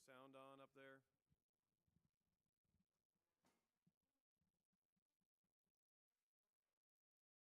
sound on up there? Nope,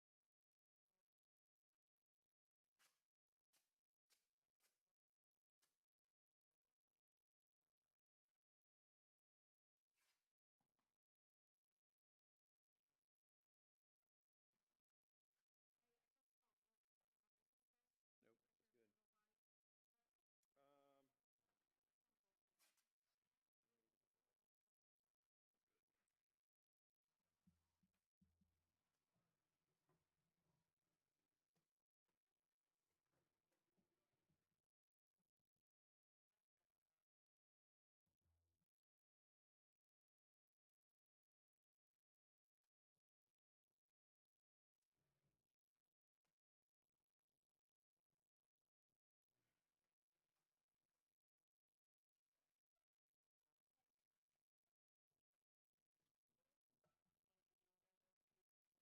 it's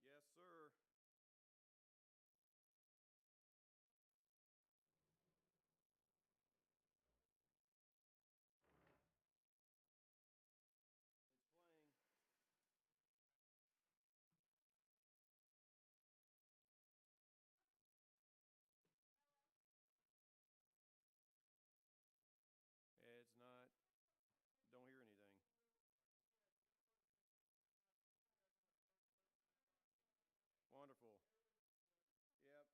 good. Um, yes, sir. It's playing. It's not. Don't hear anything. Wonderful. Yep.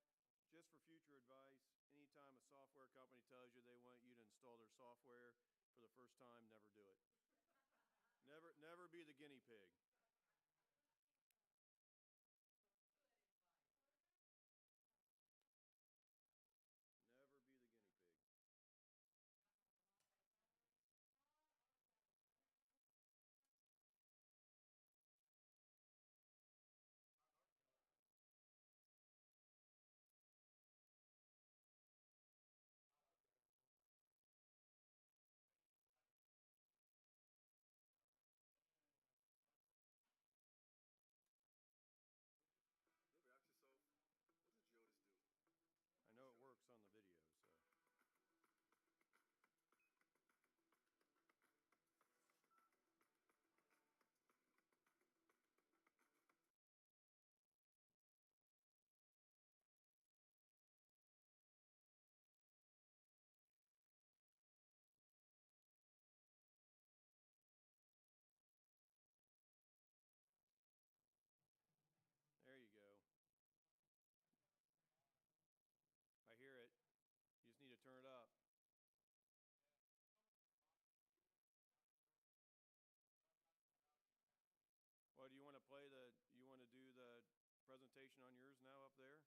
Just for future advice, anytime a software company tells you they want you to install their software for the first time, never do it. Never be the guinea pig. Never be the guinea pig. I know it works on the video, so. There you go. I hear it. You just need to turn it up. Well, do you want to play the, you want to do the presentation on yours now up there?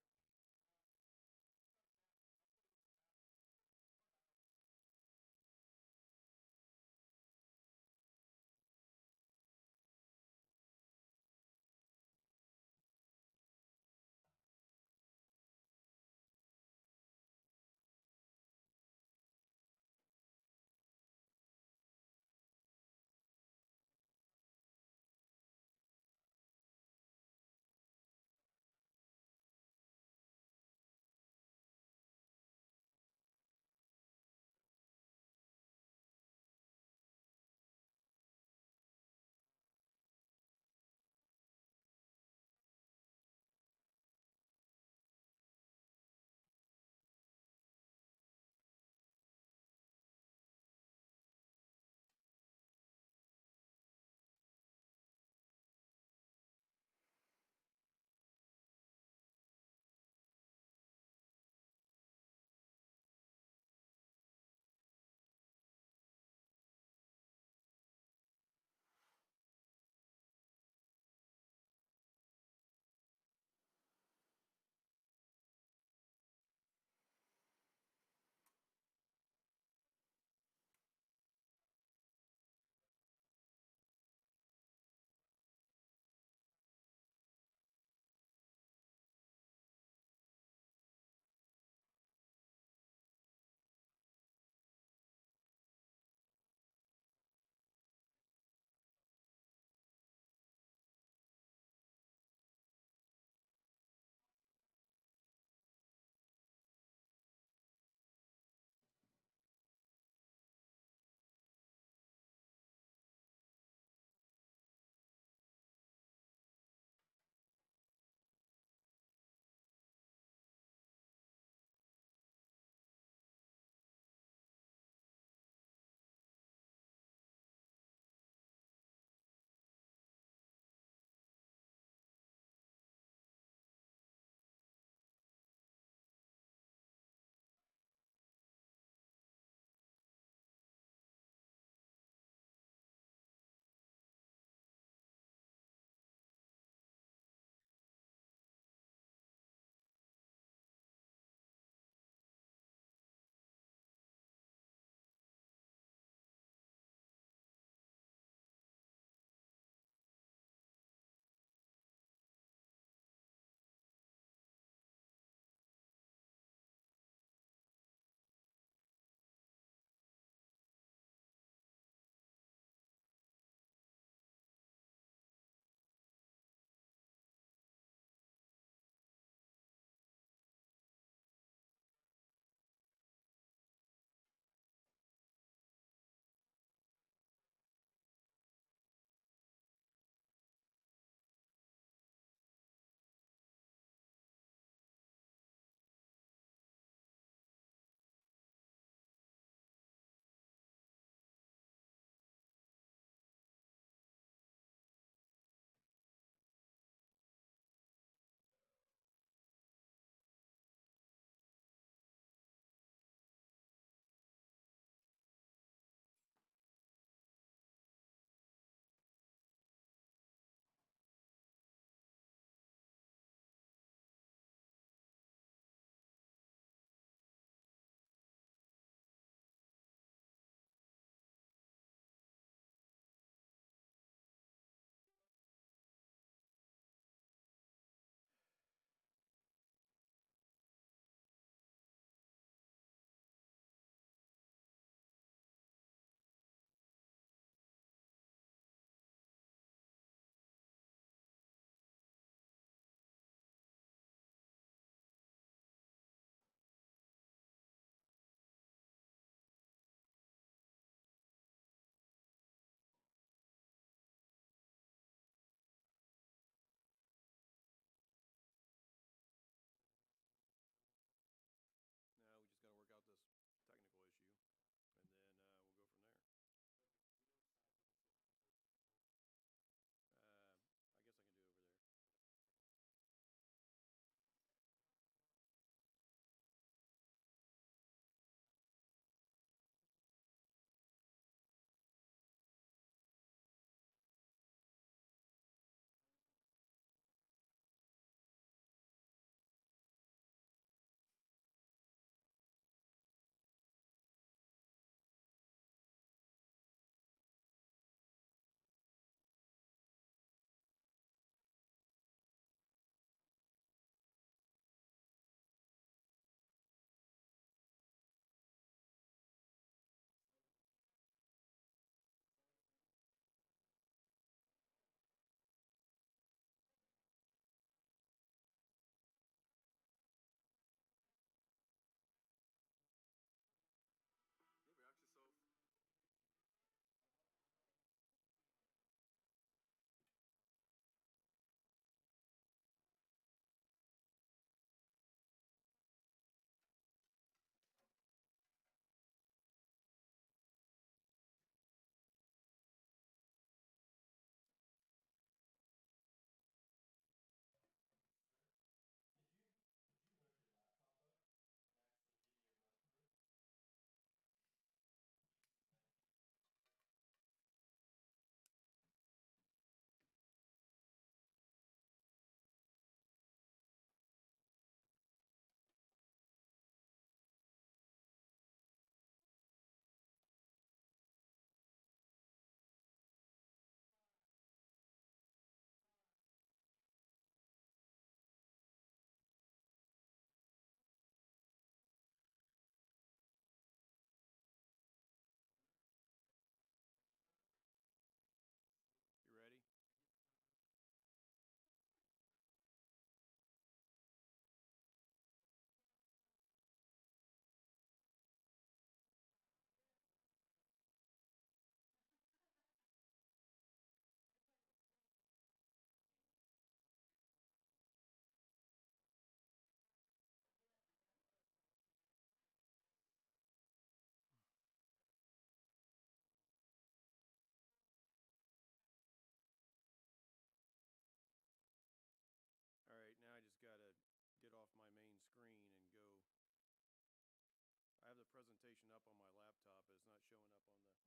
information up on my laptop, but it's not showing up on the,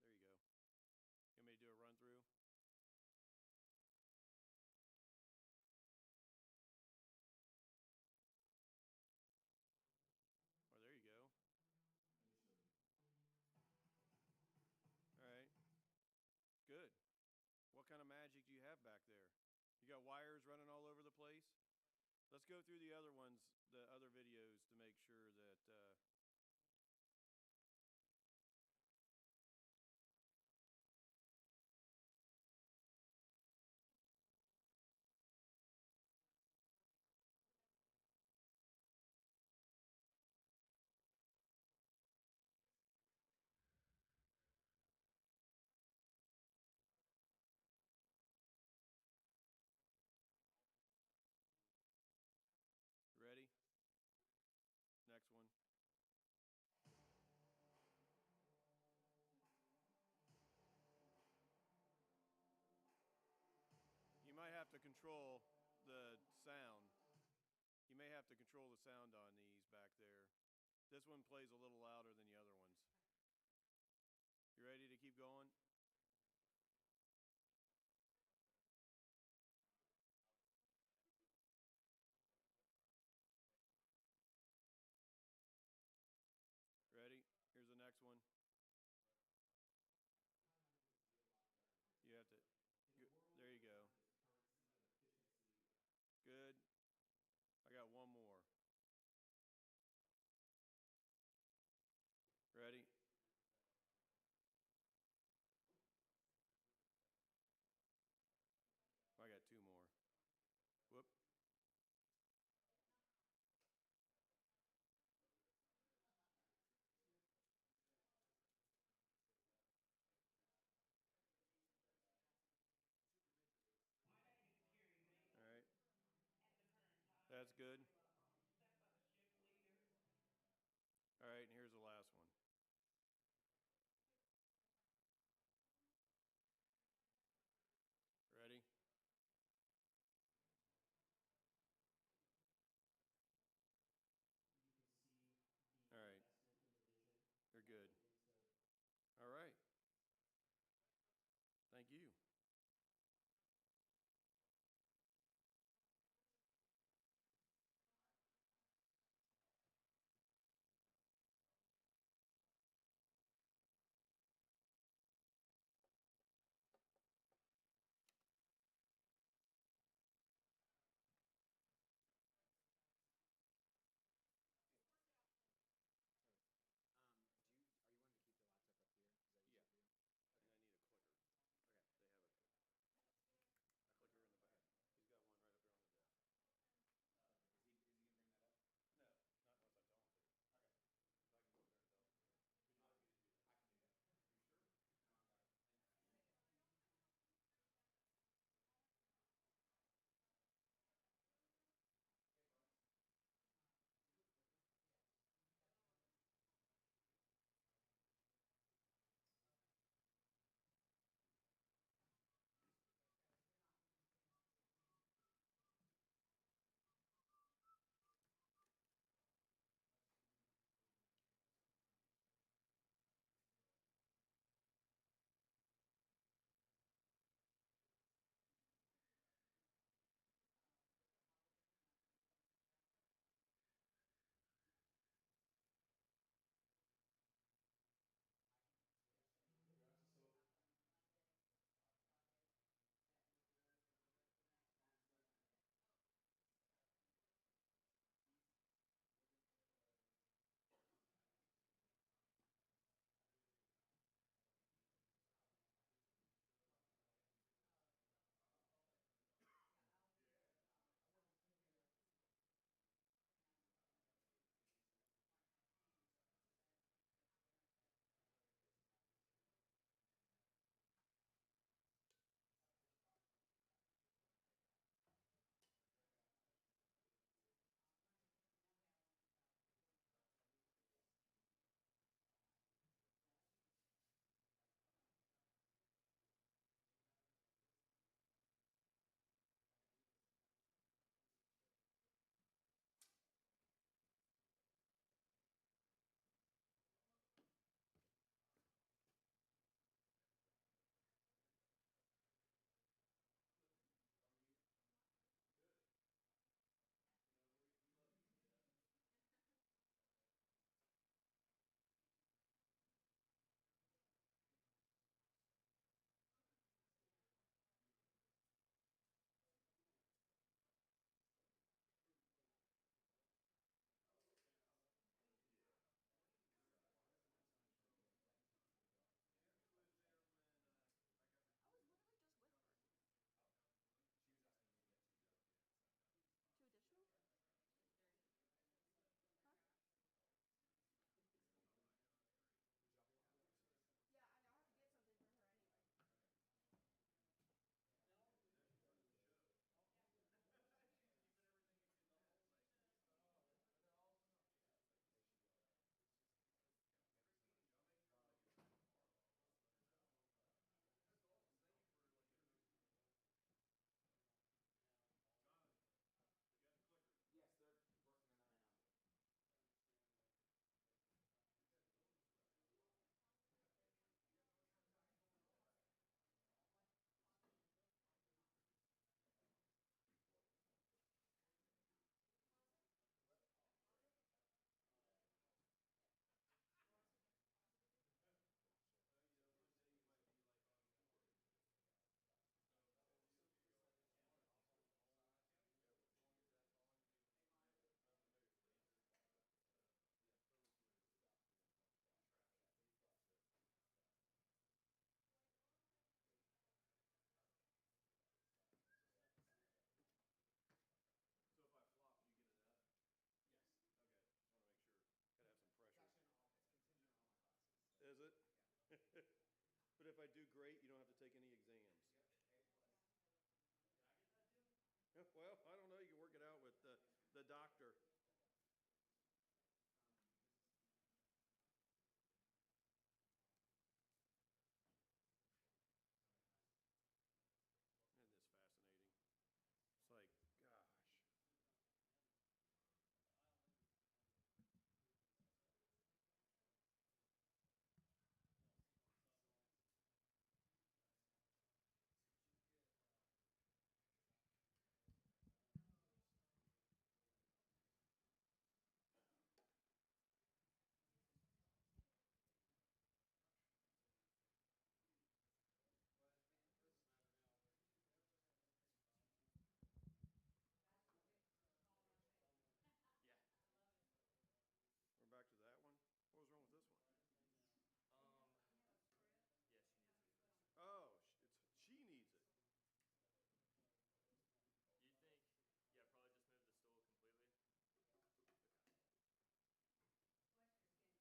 there you go. You want me to do a run through? Oh, there you go. All right, good. What kind of magic do you have back there? You got wires running all over the place? Let's go through the other ones, the other videos, to make sure that ready? Next one. You might have to control the sound. You may have to control the sound on these back there. This one plays a little louder than the other ones. You ready to keep going? Ready? Here's the next one. You have to, there you go. Good. I got one more. Ready? I got two more. Whoop. All right. That's good. All right, and here's the last one. Ready? All right. They're good. All right. Thank you. I do great, you don't have to take any exams. Yeah, well, I don't know, you can work it out with the doctor. Isn't this fascinating? It's like, gosh. Yeah. We're back to that one. What was wrong with this one? Um, yeah, she needs it first. Oh, she needs it. You think, yeah, probably just move the stool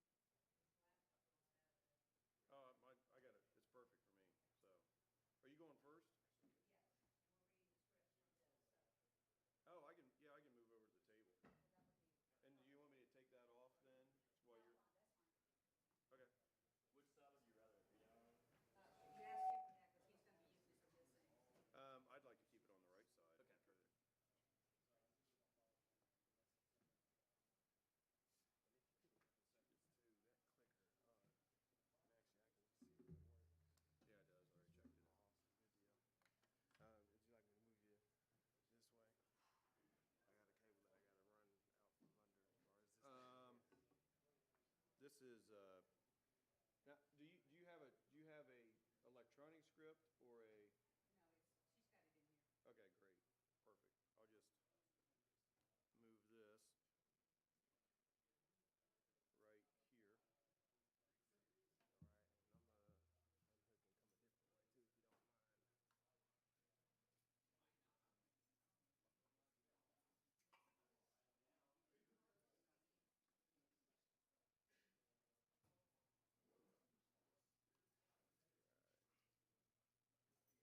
completely? Okay. Oh, I got it. It's perfect for me. So, are you going first? Oh, yeah, I can move over to the table. And do you want me to take that off then? While you're, okay. Which side would you rather it be on? I'd like to keep it on the right side. Okay, perfect. And if you could see this too, that clicker, and actually I can see if it works. Yeah, it does. I already checked it. Awesome, good deal. Would you like me to move you this way? I got a cable that I got to run out from under, or is this the Um, this is now. Do you have a electronic script or a? Okay, great, perfect. I'll just move this right here. all right? And I'm unhook and come a different way too, if you don't mind. Right.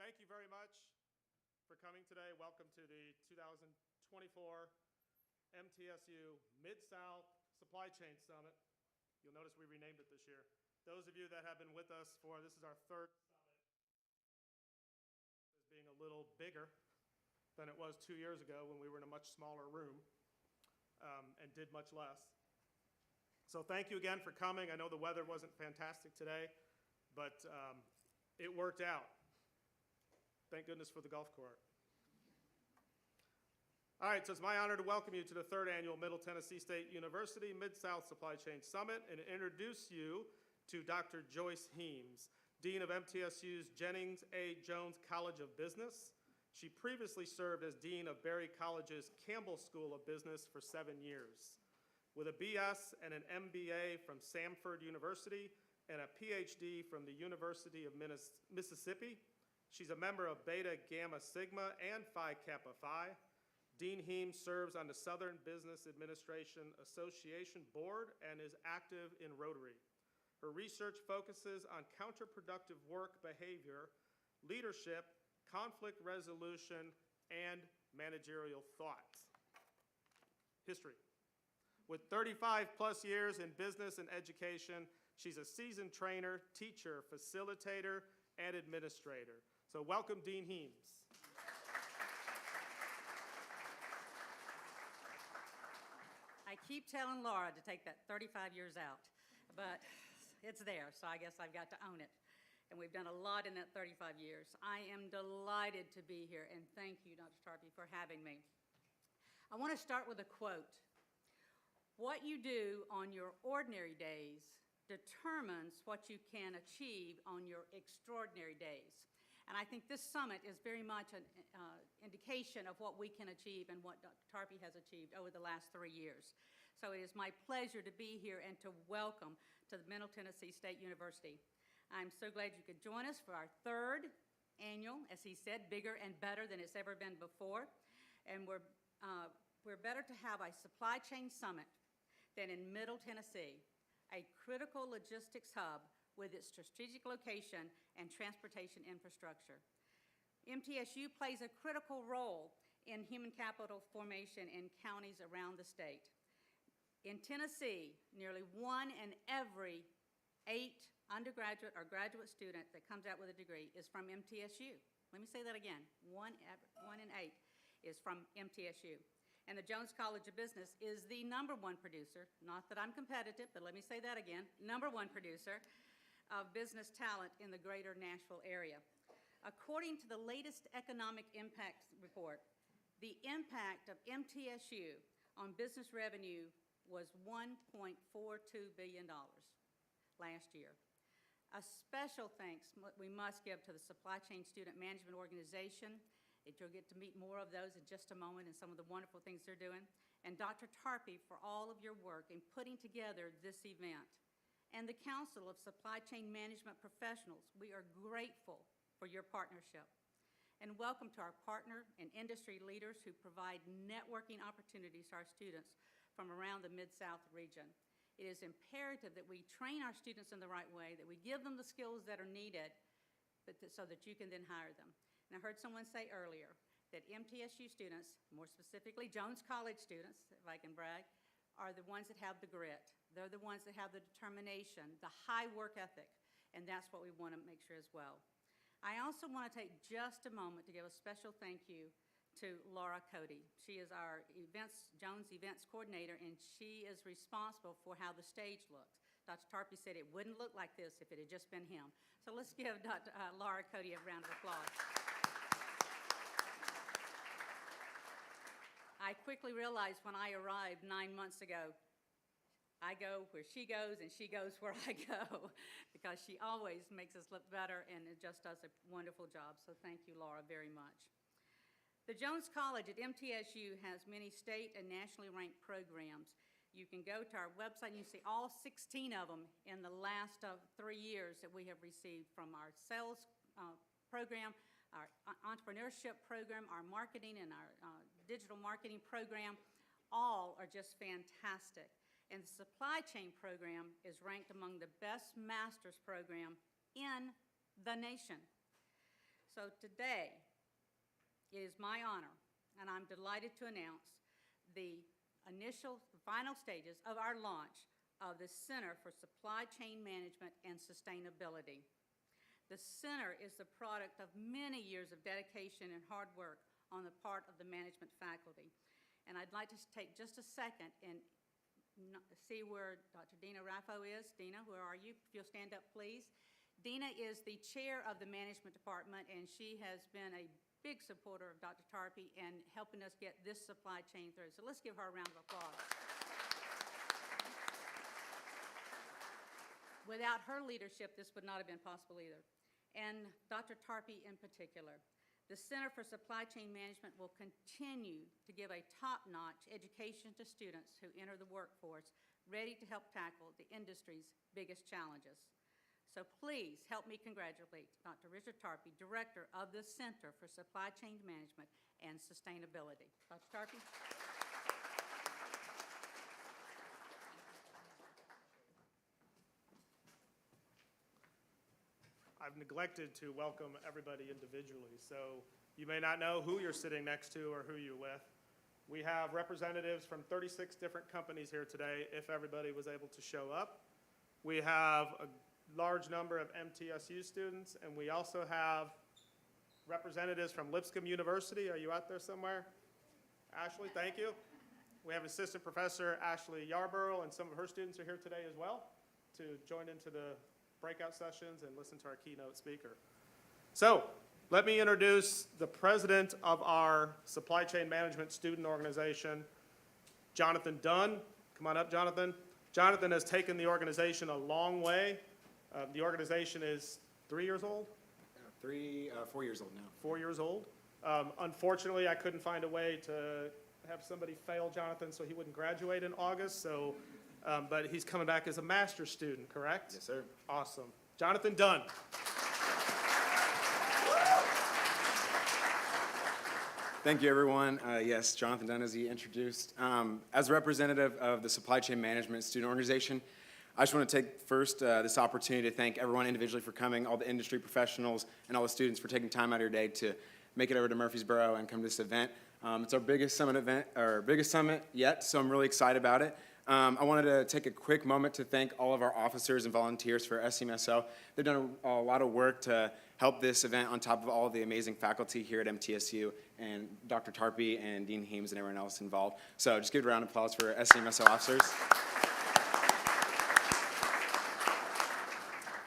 Thank you very much for coming today. Welcome to the 2024 MTSU Mid-South Supply Chain Summit. You'll notice we renamed it this year. Those of you that have been with us for, this is our third summit, as being a little bigger than it was 2 years ago when we were in a much smaller room and did much less. So thank you again for coming. I know the weather wasn't fantastic today, but it worked out. Thank goodness for the golf course. All right, so it's my honor to welcome you to the third annual Middle Tennessee State University Mid-South Supply Chain Summit and introduce you to Dr. Joyce Heems, Dean of MTSU's Jennings A. Jones College of Business. She previously served as Dean of Berry College's Campbell School of Business for 7 years. With a BS and an MBA from Samford University and a PhD from the University of Mississippi, she's a member of Beta Gamma Sigma and Phi Kappa Phi. Dean Heems serves on the Southern Business Administration Association Board and is active in Rotary. Her research focuses on counterproductive work behavior, leadership, conflict resolution, and managerial thought. History. With 35 plus years in business and education, she's a seasoned trainer, teacher, facilitator, and administrator. So welcome, Dean Heems. I keep telling Laura to take that 35 years out, but it's there, so I guess I've got to own it. And we've done a lot in that 35 years. I am delighted to be here, and thank you, Dr. Tarpey, for having me. I want to start with a quote. What you do on your ordinary days determines what you can achieve on your extraordinary days. And I think this summit is very much an indication of what we can achieve and what Dr. Tarpey has achieved over the last 3 years. So it is my pleasure to be here and to welcome to the Middle Tennessee State University. I'm so glad you could join us for our third annual, as he said, bigger and better than it's ever been before. And we're better to have a supply chain summit than in Middle Tennessee, a critical logistics hub with its strategic location and transportation infrastructure. MTSU plays a critical role in human capital formation in counties around the state. In Tennessee, nearly 1 in every 8 undergraduate or graduate student that comes out with a degree is from MTSU. Let me say that again. 1 in 8 is from MTSU. And the Jones College of Business is the #1 producer, not that I'm competitive, but let me say that again, #1 producer of business talent in the greater Nashville area. According to the latest economic impact report, the impact of MTSU on business revenue was $1.42 billion last year. A special thanks we must give to the Supply Chain Student Management Organization. You'll get to meet more of those in just a moment and some of the wonderful things they're doing. And Dr. Tarpey for all of your work in putting together this event. And the Council of Supply Chain Management Professionals, we are grateful for your partnership. And welcome to our partner and industry leaders who provide networking opportunities to our students from around the Mid-South region. It is imperative that we train our students in the right way, that we give them the skills that are needed so that you can then hire them. And I heard someone say earlier that MTSU students, more specifically Jones College students, if I can brag, are the ones that have the grit. They're the ones that have the determination, the high work ethic, and that's what we want to make sure as well. I also want to take just a moment to give a special thank you to Laura Cody. She is our Jones Events Coordinator, and she is responsible for how the stage looks. Dr. Tarpey said it wouldn't look like this if it had just been him. So let's give Laura Cody a round of applause. I quickly realized when I arrived 9 months ago, I go where she goes and she goes where I go because she always makes us look better and it just does a wonderful job. So thank you, Laura, very much. The Jones College at MTSU has many state and nationally ranked programs. You can go to our website and you see all 16 of them in the last 3 years that we have received from our sales program, our entrepreneurship program, our marketing and our digital marketing program. All are just fantastic. And the supply chain program is ranked among the best master's program in the nation. So today, it is my honor, and I'm delighted to announce the final stages of our launch of the Center for Supply Chain Management and Sustainability. The center is the product of many years of dedication and hard work on the part of the management faculty. And I'd like to take just a second and see where Dr. Dina Raffo is. Dina, where are you? If you'll stand up, please. Dina is the chair of the management department, and she has been a big supporter of Dr. Tarpey and helping us get this supply chain through. So let's give her a round of applause. Without her leadership, this would not have been possible either. And Dr. Tarpey in particular. The Center for Supply Chain Management will continue to give a top-notch education to students who enter the workforce, ready to help tackle the industry's biggest challenges. So please help me congratulate Dr. Richard Tarpey, Director of the Center for Supply Chain Management and Sustainability. Dr. Tarpey. I've neglected to welcome everybody individually, so you may not know who you're sitting next to or who you're with. We have representatives from 36 different companies here today, if everybody was able to show up. We have a large number of MTSU students, and we also have representatives from Lipscomb University. Are you out there somewhere? Ashley, thank you. We have Assistant Professor Ashley Yarborough, and some of her students are here today as well to join into the breakout sessions and listen to our keynote speaker. So, let me introduce the president of our Supply Chain Management Student Organization, Jonathan Dunn. Come on up, Jonathan. Jonathan has taken the organization a long way. The organization is 3 years old? 4 years old now. 4 years old. Unfortunately, I couldn't find a way to have somebody fail Jonathan so he wouldn't graduate in August, so, but he's coming back as a master's student, correct? Yes, sir. Awesome. Jonathan Dunn. Thank you, everyone. Yes, Jonathan Dunn, as he introduced. As a representative of the Supply Chain Management Student Organization, I just want to take first this opportunity to thank everyone individually for coming, all the industry professionals and all the students for taking time out of your day to make it over to Murfreesboro and come to this event. It's our biggest summit yet, so I'm really excited about it. I wanted to take a quick moment to thank all of our officers and volunteers for SCMSO. They've done a lot of work to help this event on top of all the amazing faculty here at MTSU and Dr. Tarpey and Dean Heems and everyone else involved. So just give a round of applause for SCMSO officers.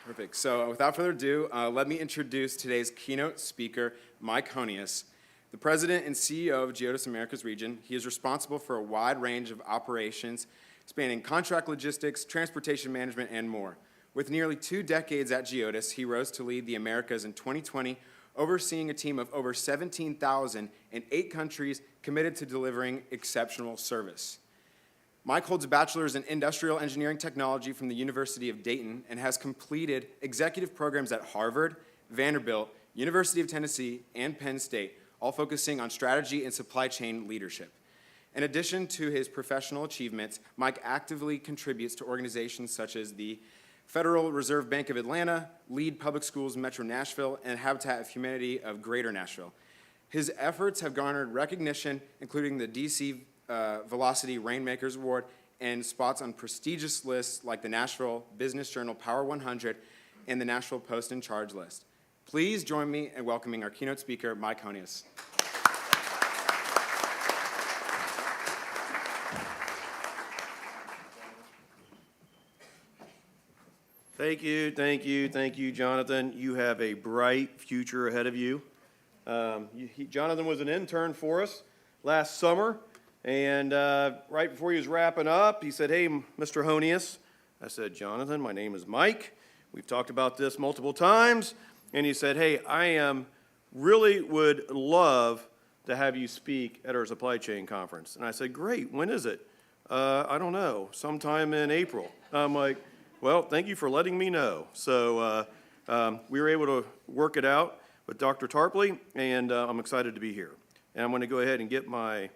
Perfect. So without further ado, let me introduce today's keynote speaker, Mike Honius, the president and CEO of Geodis Americas region. He is responsible for a wide range of operations spanning contract logistics, transportation management, and more. With nearly 2 decades at Geodis, he rose to lead the Americas in 2020, overseeing a team of over 17,000 in 8 countries committed to delivering exceptional service. Mike holds a bachelor's in industrial engineering technology from the University of Dayton and has completed executive programs at Harvard, Vanderbilt, University of Tennessee, and Penn State, all focusing on strategy and supply chain leadership. In addition to his professional achievements, Mike actively contributes to organizations such as the Federal Reserve Bank of Atlanta, Lead Public Schools Metro Nashville, and Habitat of Humanity of Greater Nashville. His efforts have garnered recognition, including the DC Velocity Rainmakers Award and spots on prestigious lists like the Nashville Business Journal Power 100 and the Nashville Post in Charge list. Please join me in welcoming our keynote speaker, Mike Honius. Thank you, Jonathan. You have a bright future ahead of you. Jonathan was an intern for us last summer, and right before he was wrapping up, he said, "Hey, Mr. Honius." I said, "Jonathan, my name is Mike. We've talked about this multiple times." And he said, "Hey, I really would love to have you speak at our supply chain conference." And I said, "Great, when is it?" "I don't know, sometime in April." I'm like, "Well, thank you for letting me know." So we were able to work it out with Dr. Tarpey, and I'm excited to be here. And I'm going to go ahead and get my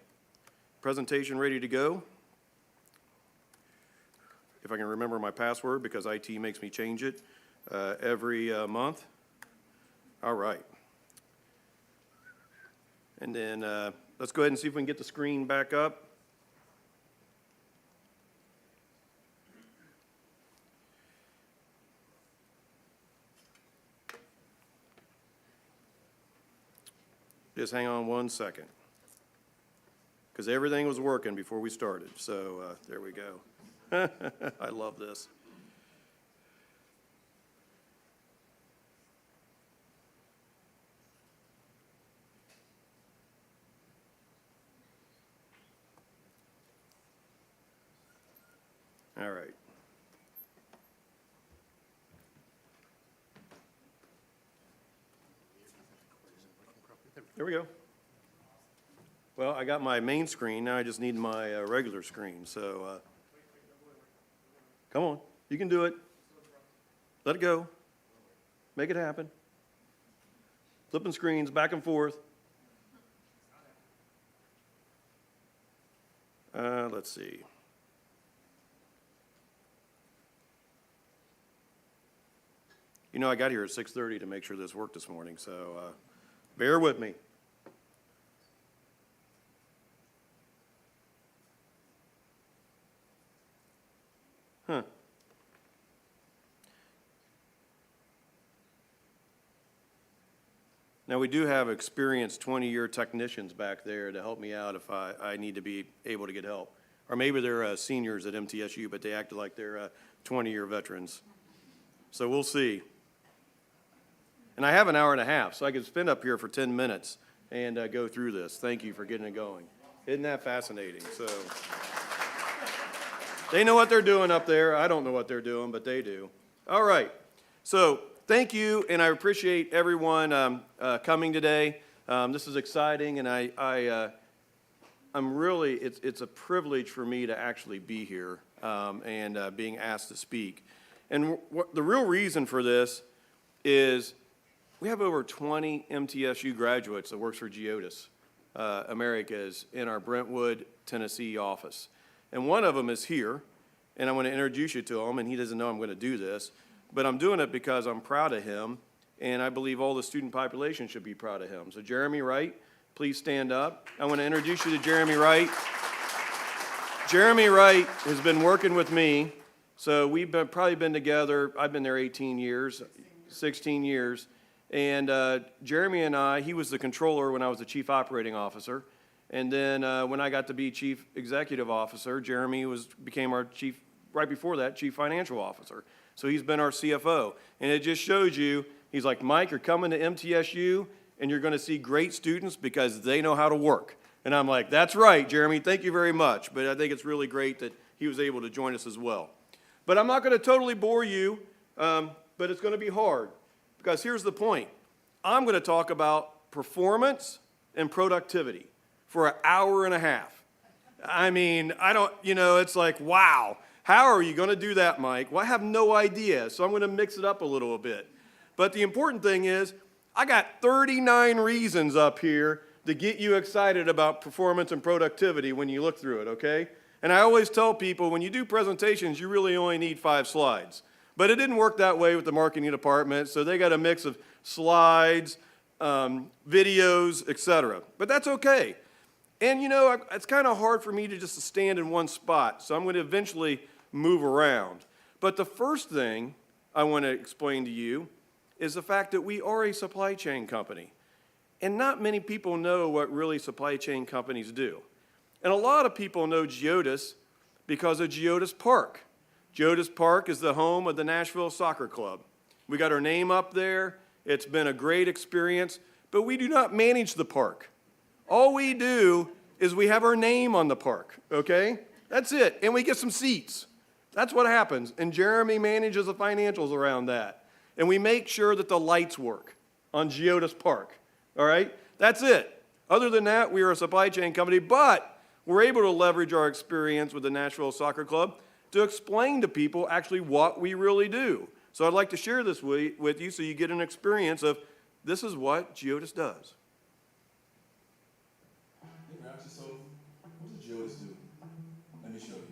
presentation ready to go. If I can remember my password, because IT makes me change it every month. All right. And then let's go ahead and see if we can get the screen back up. Just hang on one second. Because everything was working before we started, so there we go. I love this. All right. There we go. Well, I got my main screen, now I just need my regular screen, so, come on, you can do it. Let it go. Make it happen. Flipping screens back and forth. Let's see. You know, I got here at 6:30 to make sure this worked this morning, so bear with me. Huh. Now, we do have experienced 20-year technicians back there to help me out if I need to be able to get help. Or maybe they're seniors at MTSU, but they act like they're 20-year veterans. So we'll see. And I have an hour and a half, so I could spend up here for 10 minutes and go through this. Thank you for getting it going. Isn't that fascinating? So they know what they're doing up there. I don't know what they're doing, but they do. All right. So thank you, and I appreciate everyone coming today. This is exciting, and I'm really, it's a privilege for me to actually be here and being asked to speak. And the real reason for this is we have over 20 MTSU graduates that works for Geodis Americas in our Brentwood, Tennessee office. And one of them is here, and I'm going to introduce you to him, and he doesn't know I'm going to do this, but I'm doing it because I'm proud of him, and I believe all the student population should be proud of him. So Jeremy Wright, please stand up. I want to introduce you to Jeremy Wright. Jeremy Wright has been working with me, so we've probably been together, I've been there 18 years, 16 years, and Jeremy and I, he was the controller when I was the chief operating officer, and then when I got to be chief executive officer, Jeremy became our chief, right before that, chief financial officer. So he's been our CFO, and it just shows you, he's like, Mike, you're coming to MTSU, and you're going to see great students because they know how to work. And I'm like, that's right, Jeremy, thank you very much. But I think it's really great that he was able to join us as well. But I'm not going to totally bore you, but it's going to be hard. Because here's the point. I'm going to talk about performance and productivity for an hour and a half. I mean, it's like, wow. How are you going to do that, Mike? Well, I have no idea, so I'm going to mix it up a little bit. But the important thing is, I got 39 reasons up here to get you excited about performance and productivity when you look through it, okay? And I always tell people, when you do presentations, you really only need 5 slides. But it didn't work that way with the marketing department, so they got a mix of slides, videos, etc. But that's okay. And it's kind of hard for me to just stand in one spot, so I'm going to eventually move around. But the first thing I want to explain to you is the fact that we are a supply chain company. And not many people know what really supply chain companies do. And a lot of people know Geodis because of Geodis Park. Geodis Park is the home of the Nashville Soccer Club. We got our name up there. It's been a great experience, but we do not manage the park. All we do is we have our name on the park, okay? That's it, and we get some seats. That's what happens, and Jeremy manages the financials around that. And we make sure that the lights work on Geodis Park, all right? That's it. Other than that, we are a supply chain company, but we're able to leverage our experience with the Nashville Soccer Club to explain to people actually what we really do. So I'd like to share this with you so you get an experience of this is what Geodis does. You ever ask yourself, what does Geodis do? Let me show you.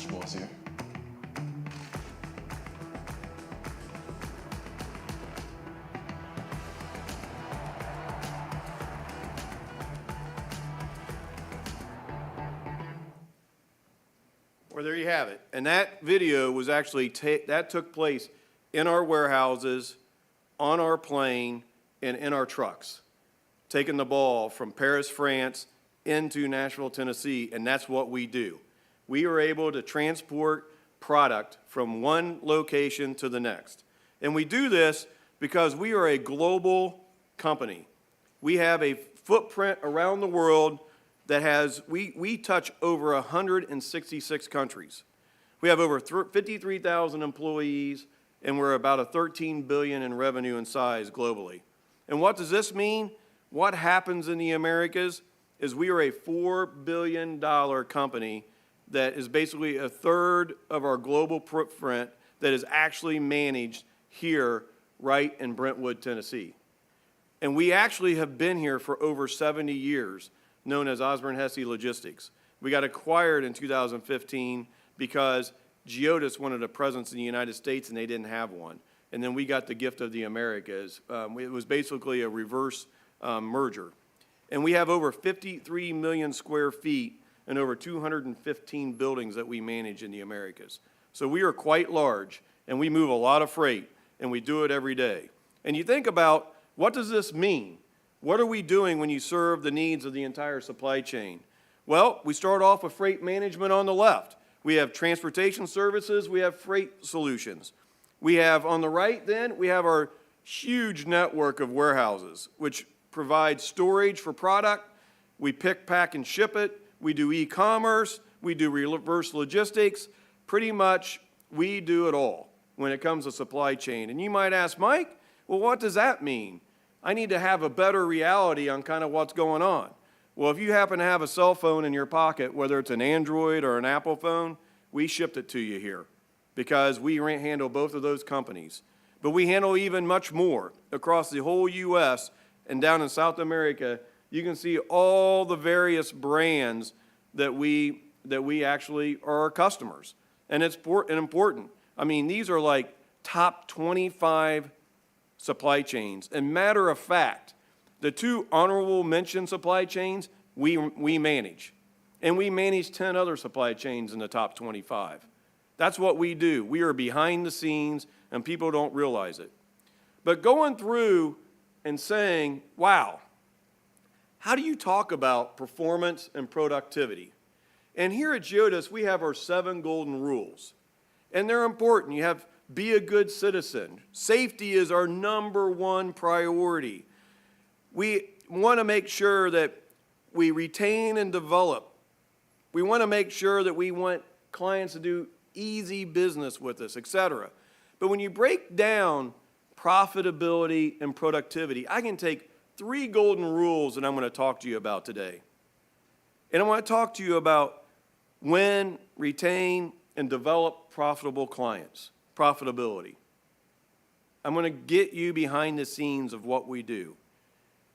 Got your boys here. Well, there you have it. And that video was actually, that took place in our warehouses, on our plane, and in our trucks, taking the ball from Paris, France, into Nashville, Tennessee, and that's what we do. We are able to transport product from one location to the next. And we do this because we are a global company. We have a footprint around the world that has, we touch over 166 countries. We have over 53,000 employees, and we're about a $13 billion in revenue and size globally. And what does this mean? What happens in the Americas is we are a $4 billion company that is basically a third of our global footprint that is actually managed here right in Brentwood, Tennessee. And we actually have been here for over 70 years, known as Osborne Hesse Logistics. We got acquired in 2015 because Geodis wanted a presence in the United States and they didn't have one. And then we got the gift of the Americas. It was basically a reverse merger. And we have over 53 million square feet and over 215 buildings that we manage in the Americas. So we are quite large, and we move a lot of freight, and we do it every day. And you think about, what does this mean? What are we doing when you serve the needs of the entire supply chain? Well, we start off with freight management on the left. We have transportation services, we have freight solutions. We have, on the right then, we have our huge network of warehouses, which provide storage for product. We pick, pack, and ship it. We do e-commerce. We do reverse logistics. Pretty much, we do it all when it comes to supply chain. And you might ask, Mike, well, what does that mean? I need to have a better reality on kind of what's going on. Well, if you happen to have a cell phone in your pocket, whether it's an Android or an Apple phone, we shipped it to you here because we handle both of those companies. But we handle even much more across the whole U.S. and down in South America. You can see all the various brands that we actually are our customers. And it's important. I mean, these are like top 25 supply chains. And matter of fact, the two honorable mention supply chains we manage. And we manage 10 other supply chains in the top 25. That's what we do. We are behind the scenes, and people don't realize it. But going through and saying, wow, how do you talk about performance and productivity? And here at Geodis, we have our 7 golden rules. And they're important. You have be a good citizen. Safety is our #1 priority. We want to make sure that we retain and develop. We want to make sure that we want clients to do easy business with us, etc. But when you break down profitability and productivity, I can take 3 golden rules that I'm going to talk to you about today. And I want to talk to you about win, retain, and develop profitable clients. Profitability. I'm going to get you behind the scenes of what we do.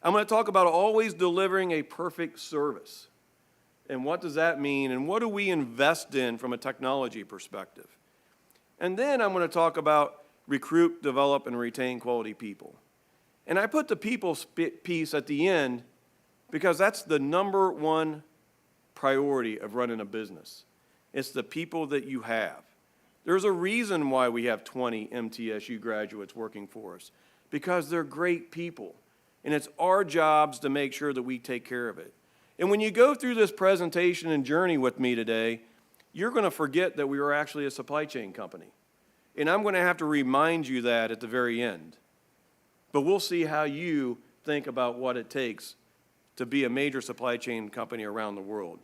I'm going to talk about always delivering a perfect service. And what does that mean? And what do we invest in from a technology perspective? And then I'm going to talk about recruit, develop, and retain quality people. And I put the people piece at the end because that's the #1 priority of running a business. It's the people that you have. There's a reason why we have 20 MTSU graduates working for us, because they're great people. And it's our jobs to make sure that we take care of it. And when you go through this presentation and journey with me today, you're going to forget that we are actually a supply chain company. And I'm going to have to remind you that at the very end. But we'll see how you think about what it takes to be a major supply chain company around the world.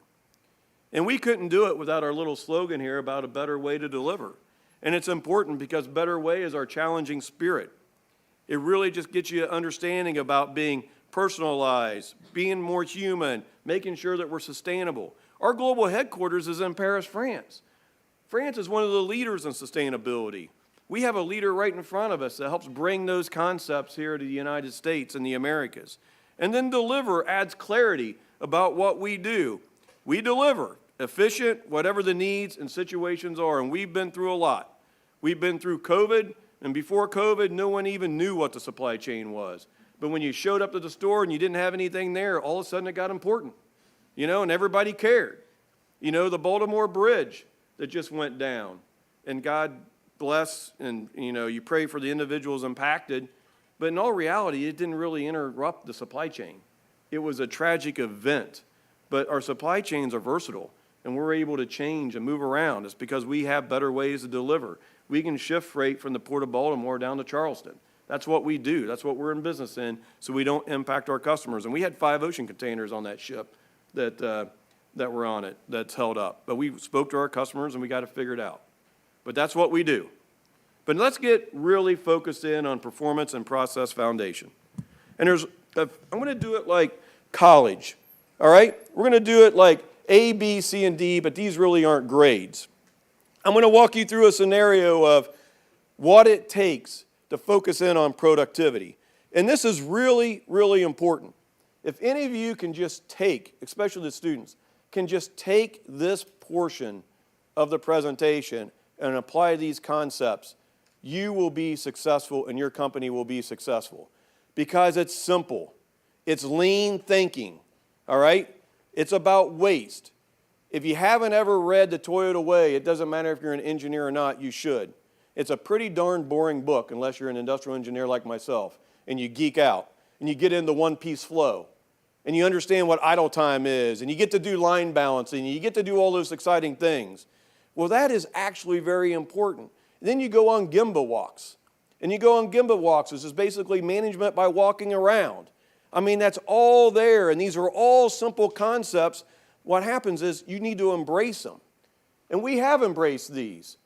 And we couldn't do it without our little slogan here about a better way to deliver. And it's important because better way is our challenging spirit. It really just gets you an understanding about being personalized, being more human, making sure that we're sustainable. Our global headquarters is in Paris, France. France is one of the leaders in sustainability. We have a leader right in front of us that helps bring those concepts here to the United States and the Americas. And then deliver adds clarity about what we do. We deliver. efficient, whatever the needs and situations are, and we've been through a lot. We've been through COVID, and before COVID, no one even knew what the supply chain was. But when you showed up to the store and you didn't have anything there, all of a sudden it got important, and everybody cared. The Baltimore Bridge that just went down, and God bless, and, you pray for the individuals impacted, but in all reality, it didn't really interrupt the supply chain. It was a tragic event, but our supply chains are versatile, and we're able to change and move around. It's because we have better ways to deliver. We can shift freight from the Port of Baltimore down to Charleston. That's what we do. That's what we're in business in, so we don't impact our customers. And we had 5 ocean containers on that ship that were on it, that's held up. But we spoke to our customers, and we got it figured out. But that's what we do. But let's get really focused in on performance and process foundation. And I'm going to do it like college, all right? We're going to do it like A, B, C, and D, but these really aren't grades. I'm going to walk you through a scenario of what it takes to focus in on productivity. And this is really, really important. If any of you can just take, especially the students, can just take this portion of the presentation and apply these concepts, you will be successful and your company will be successful. Because it's simple. It's lean thinking, all right? It's about waste. If you haven't ever read The Toyota Way, it doesn't matter if you're an engineer or not, you should. It's a pretty darn boring book unless you're an industrial engineer like myself, and you geek out, and you get into one-piece flow, and you understand what idle time is, and you get to do line balancing, and you get to do all those exciting things. Well, that is actually very important. And then you go on Gemba walks. And you go on Gemba walks, this is basically management by walking around. I mean, that's all there, and these are all simple concepts. What happens is you need to embrace them. And we have embraced these.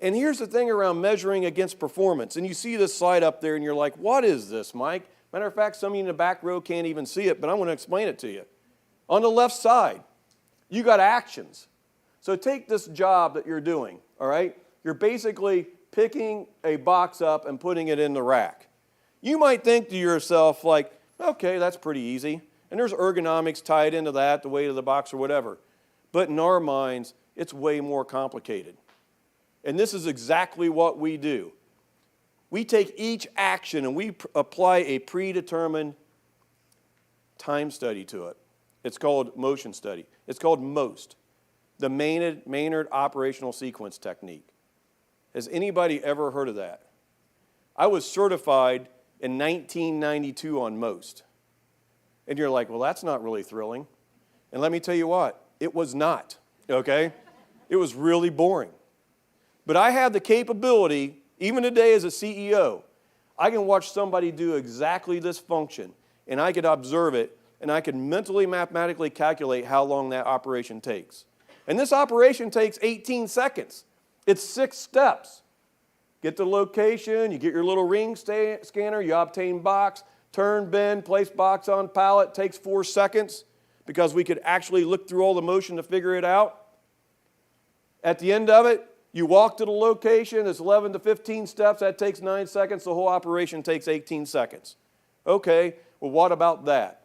And here's the thing around measuring against performance. And you see this slide up there, and you're like, what is this, Mike? Matter of fact, some of you in the back row can't even see it, but I'm going to explain it to you. On the left side, you got actions. So take this job that you're doing, all right? You're basically picking a box up and putting it in the rack. You might think to yourself, like, okay, that's pretty easy. And there's ergonomics tied into that, the weight of the box or whatever. But in our minds, it's way more complicated. And this is exactly what we do. We take each action and we apply a predetermined time study to it. It's called motion study. It's called MOST, the Maynard Operational Sequence Technique. Has anybody ever heard of that? I was certified in 1992 on MOST. And you're like, well, that's not really thrilling. And let me tell you what, it was not, okay? It was really boring. But I have the capability, even today as a CEO, I can watch somebody do exactly this function, and I could observe it, and I can mentally, mathematically calculate how long that operation takes. And this operation takes 18 seconds. It's 6 steps. Get the location, you get your little ring scanner, you obtain box, turn, bend, place box on pallet, takes 4 seconds because we could actually look through all the motion to figure it out. At the end of it, you walk to the location, it's 11 to 15 steps, that takes 9 seconds, the whole operation takes 18 seconds. Okay, well, what about that?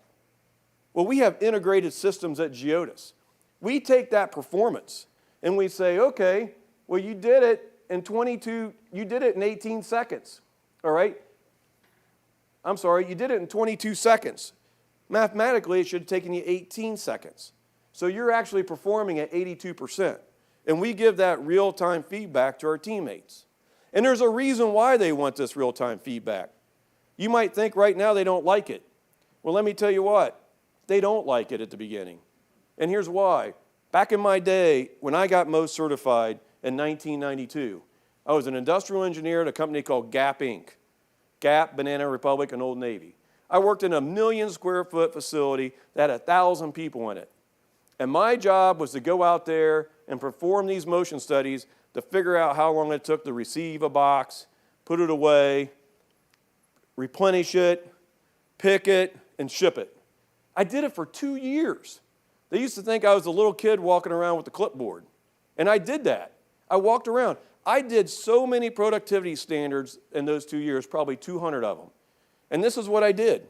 Well, we have integrated systems at Geodis. We take that performance and we say, okay, well, you did it in 18 seconds, all right? I'm sorry, you did it in 22 seconds. Mathematically, it should have taken you 18 seconds. So you're actually performing at 82%. And we give that real-time feedback to our teammates. And there's a reason why they want this real-time feedback. You might think right now they don't like it. Well, let me tell you what. They don't like it at the beginning. And here's why. Back in my day, when I got MOST certified in 1992, I was an industrial engineer at a company called Gap Inc. Gap, Banana Republic, and Old Navy. I worked in a 1 million square foot facility that had 1,000 people in it. And my job was to go out there and perform these motion studies to figure out how long it took to receive a box, put it away, replenish it, pick it, and ship it. I did it for 2 years. They used to think I was a little kid walking around with a clipboard. And I did that. I walked around. I did so many productivity standards in those 2 years, probably 200 of them. And this is what I did.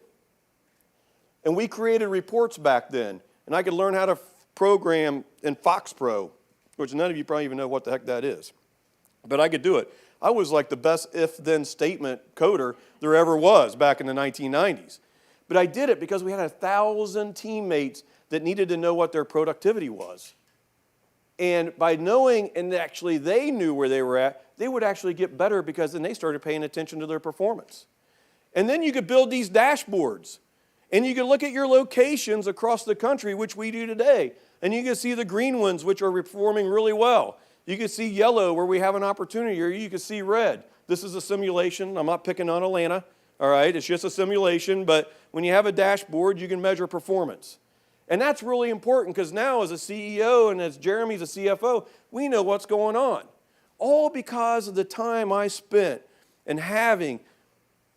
And we created reports back then. And I could learn how to program in FoxPro, which none of you probably even know what the heck that is. But I could do it. I was like the best if-then statement coder there ever was back in the 1990s. But I did it because we had 1,000 teammates that needed to know what their productivity was. And by knowing, and actually they knew where they were at, they would actually get better because then they started paying attention to their performance. And then you could build these dashboards. And you could look at your locations across the country, which we do today. And you can see the green ones, which are performing really well. You can see yellow where we have an opportunity, or you can see red. This is a simulation. I'm not picking on Atlanta, all right? It's just a simulation, but when you have a dashboard, you can measure performance. And that's really important because now as a CEO and as Jeremy's a CFO, we know what's going on. All because of the time I spent in having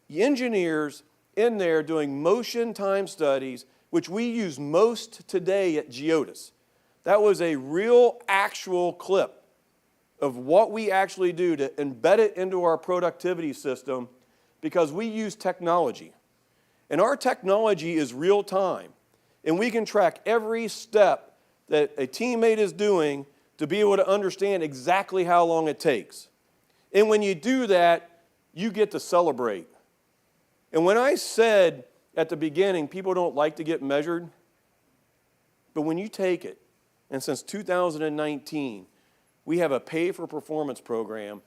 engineers in there doing motion time studies, which we use most today at Geodis. That was a real actual clip of what we actually do to embed it into our productivity system because we use technology. And our technology is real time. And we can track every step that a teammate is doing to be able to understand exactly how long it takes. And when you do that, you get to celebrate. And when I said at the beginning, people don't like to get measured, but when you take it, and since 2019, we have a pay-for-performance program,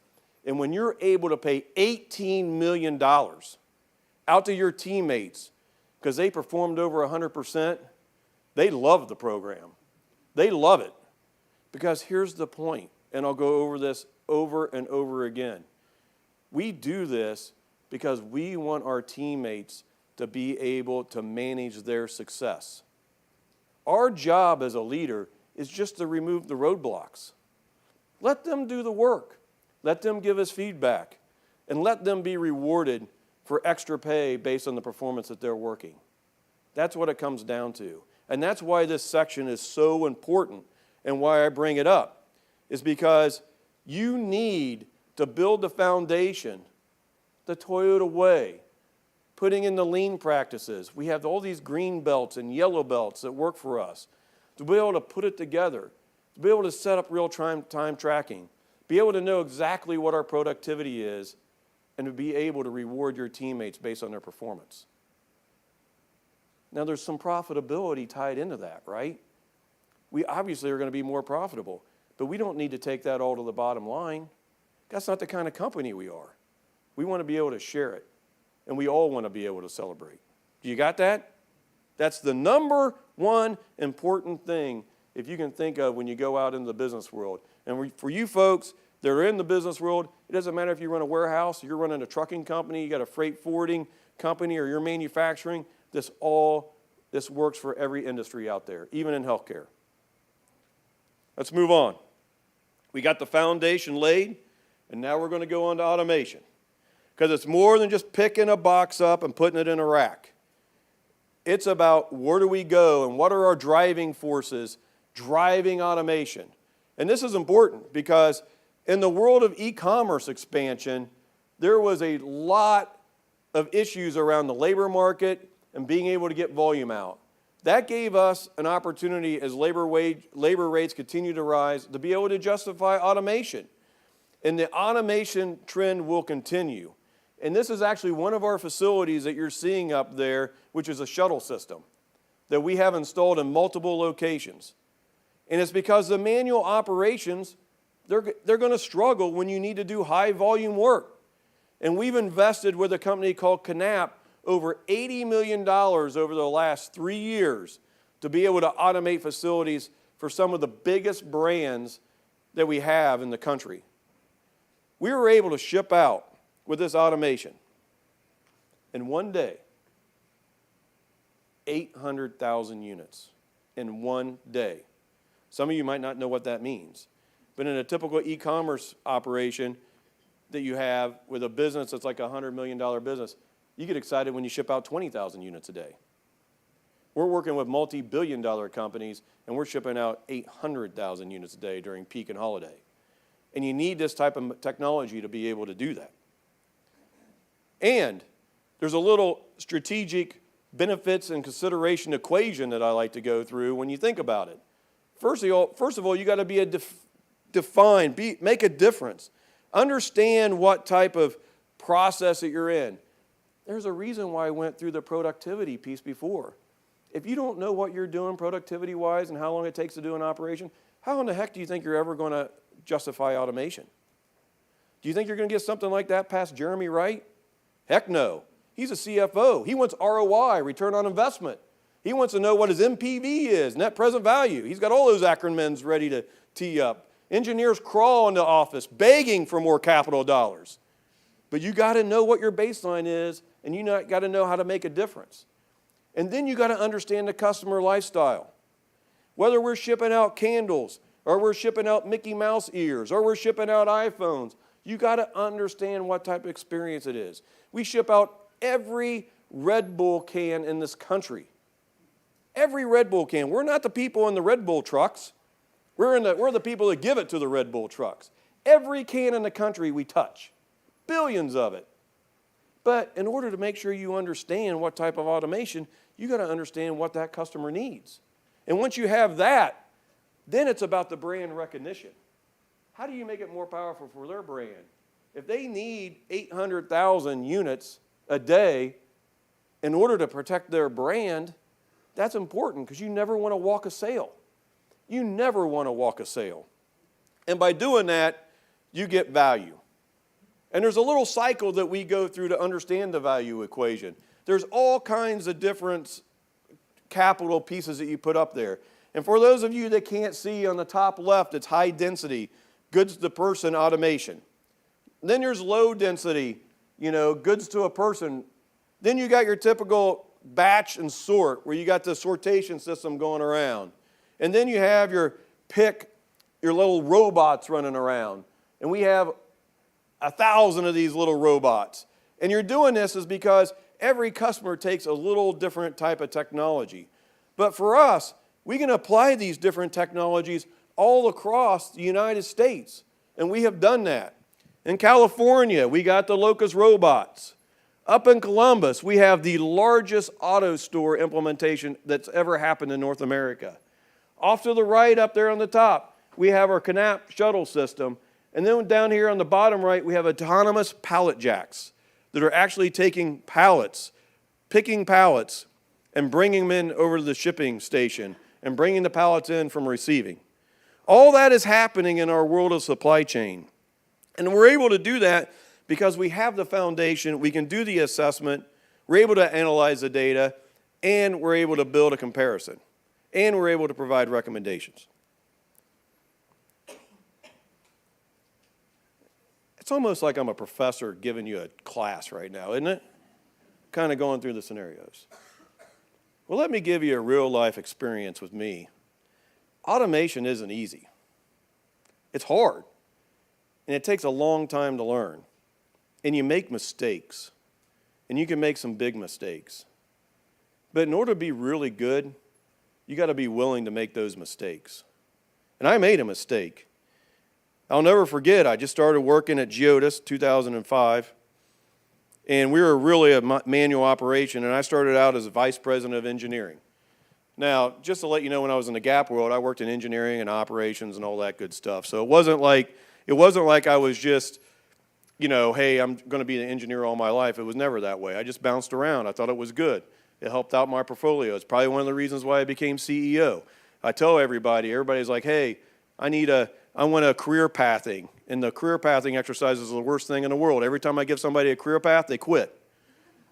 and when you're able to pay $18 million out to your teammates because they performed over 100%, they love the program. They love it. Because here's the point, and I'll go over this over and over again. We do this because we want our teammates to be able to manage their success. Our job as a leader is just to remove the roadblocks. Let them do the work. Let them give us feedback. And let them be rewarded for extra pay based on the performance that they're working. That's what it comes down to. And that's why this section is so important and why I bring it up, is because you need to build the foundation, the Toyota way, putting in the lean practices. We have all these green belts and yellow belts that work for us. To be able to put it together, to be able to set up real-time tracking, be able to know exactly what our productivity is, and to be able to reward your teammates based on their performance. Now, there's some profitability tied into that, right? We obviously are going to be more profitable, but we don't need to take that all to the bottom line. That's not the kind of company we are. We want to be able to share it, and we all want to be able to celebrate. Do you got that? That's the number one important thing if you can think of when you go out into the business world. And for you folks that are in the business world, it doesn't matter if you run a warehouse, you're running a trucking company, you got a freight forwarding company, or you're manufacturing. This works for every industry out there, even in healthcare. Let's move on. We got the foundation laid, and now we're going to go on to automation. Because it's more than just picking a box up and putting it in a rack. It's about where do we go and what are our driving forces driving automation. And this is important because in the world of e-commerce expansion, there was a lot of issues around the labor market and being able to get volume out. That gave us an opportunity as labor rates continue to rise to be able to justify automation. And the automation trend will continue. And this is actually one of our facilities that you're seeing up there, which is a shuttle system that we have installed in multiple locations. And it's because the manual operations, they're going to struggle when you need to do high volume work. And we've invested with a company called Knapp over $80 million over the last 3 years to be able to automate facilities for some of the biggest brands that we have in the country. We were able to ship out with this automation in one day 800,000 units in one day. Some of you might not know what that means, but in a typical e-commerce operation that you have with a business that's like a $100 million business, you get excited when you ship out 20,000 units a day. We're working with multi-billion-dollar companies, and we're shipping out 800,000 units a day during peak and holiday. And you need this type of technology to be able to do that. And there's a little strategic benefits and consideration equation that I like to go through when you think about it. First of all, you got to be make a difference. Understand what type of process that you're in. There's a reason why I went through the productivity piece before. If you don't know what you're doing productivity-wise and how long it takes to do an operation, how in the heck do you think you're ever going to justify automation? Do you think you're going to get something like that past Jeremy Wright? Heck no. He's a CFO. He wants ROI, return on investment. He wants to know what his NPV is, net present value. He's got all those acronyms ready to tee up. Engineers crawl into office begging for more capital dollars. But you got to know what your baseline is, and you got to know how to make a difference. And then you got to understand the customer lifestyle. Whether we're shipping out candles, or we're shipping out Mickey Mouse ears, or we're shipping out iPhones, you got to understand what type of experience it is. We ship out every Red Bull can in this country. Every Red Bull can. We're not the people in the Red Bull trucks. We're the people that give it to the Red Bull trucks. Every can in the country we touch. Billions of it. But in order to make sure you understand what type of automation, you got to understand what that customer needs. And once you have that, then it's about the brand recognition. How do you make it more powerful for their brand? If they need 800,000 units a day in order to protect their brand, that's important because you never want to walk a sale. You never want to walk a sale. And by doing that, you get value. And there's a little cycle that we go through to understand the value equation. There's all kinds of different capital pieces that you put up there. And for those of you that can't see, on the top left, it's high density, goods to person automation. Then there's low density, goods to a person. Then you got your typical batch and sort, where you got the sortation system going around. And then you have your little robots running around. And we have 1,000 of these little robots. And you're doing this is because every customer takes a little different type of technology. But for us, we can apply these different technologies all across the United States. And we have done that. In California, we got the Locust robots. Up in Columbus, we have the largest auto store implementation that's ever happened in North America. Off to the right, up there on the top, we have our Knapp shuttle system. And then down here on the bottom right, we have autonomous pallet jacks that are actually taking pallets, picking pallets, and bringing them in over to the shipping station and bringing the pallets in from receiving. All that is happening in our world of supply chain. And we're able to do that because we have the foundation, we can do the assessment, we're able to analyze the data, and we're able to build a comparison. And we're able to provide recommendations. It's almost like I'm a professor giving you a class right now, isn't it? Kind of going through the scenarios. Well, let me give you a real-life experience with me. Automation isn't easy. It's hard. And it takes a long time to learn. And you make mistakes. And you can make some big mistakes. But in order to be really good, you got to be willing to make those mistakes. And I made a mistake. I'll never forget, I just started working at Geodis 2005. And we were really a manual operation, and I started out as a vice president of engineering. Now, just to let you know, when I was in the Gap world, I worked in engineering and operations and all that good stuff. So it wasn't like I was just, hey, I'm going to be an engineer all my life. It was never that way. I just bounced around. I thought it was good. It helped out my portfolio. It's probably one of the reasons why I became CEO. I tell everybody's like, hey, I want a career pathing. And the career pathing exercise is the worst thing in the world. Every time I give somebody a career path, they quit.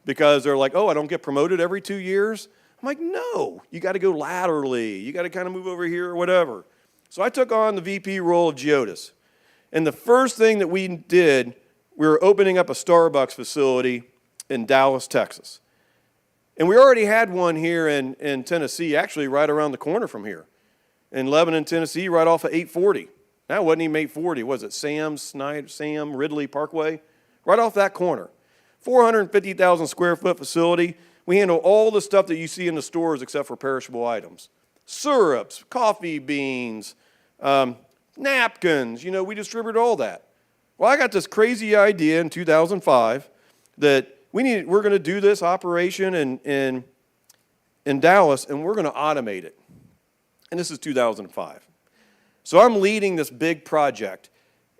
Because they're like, oh, I don't get promoted every 2 years? I'm like, no, you got to go laterally. You got to kind of move over here or whatever. So I took on the VP role of Geodis. And the first thing that we did, we were opening up a Starbucks facility in Dallas, Texas. And we already had one here in Tennessee, actually right around the corner from here. In Lebanon, Tennessee, right off of 840. Now, it wasn't even 840, was it? Sam Ridley Parkway? Right off that corner. 450,000 square foot facility. We handle all the stuff that you see in the stores except for perishable items. Syrups, coffee beans, napkins, we distribute all that. Well, I got this crazy idea in 2005 that we're going to do this operation in Dallas, and we're going to automate it. And this is 2005. So I'm leading this big project.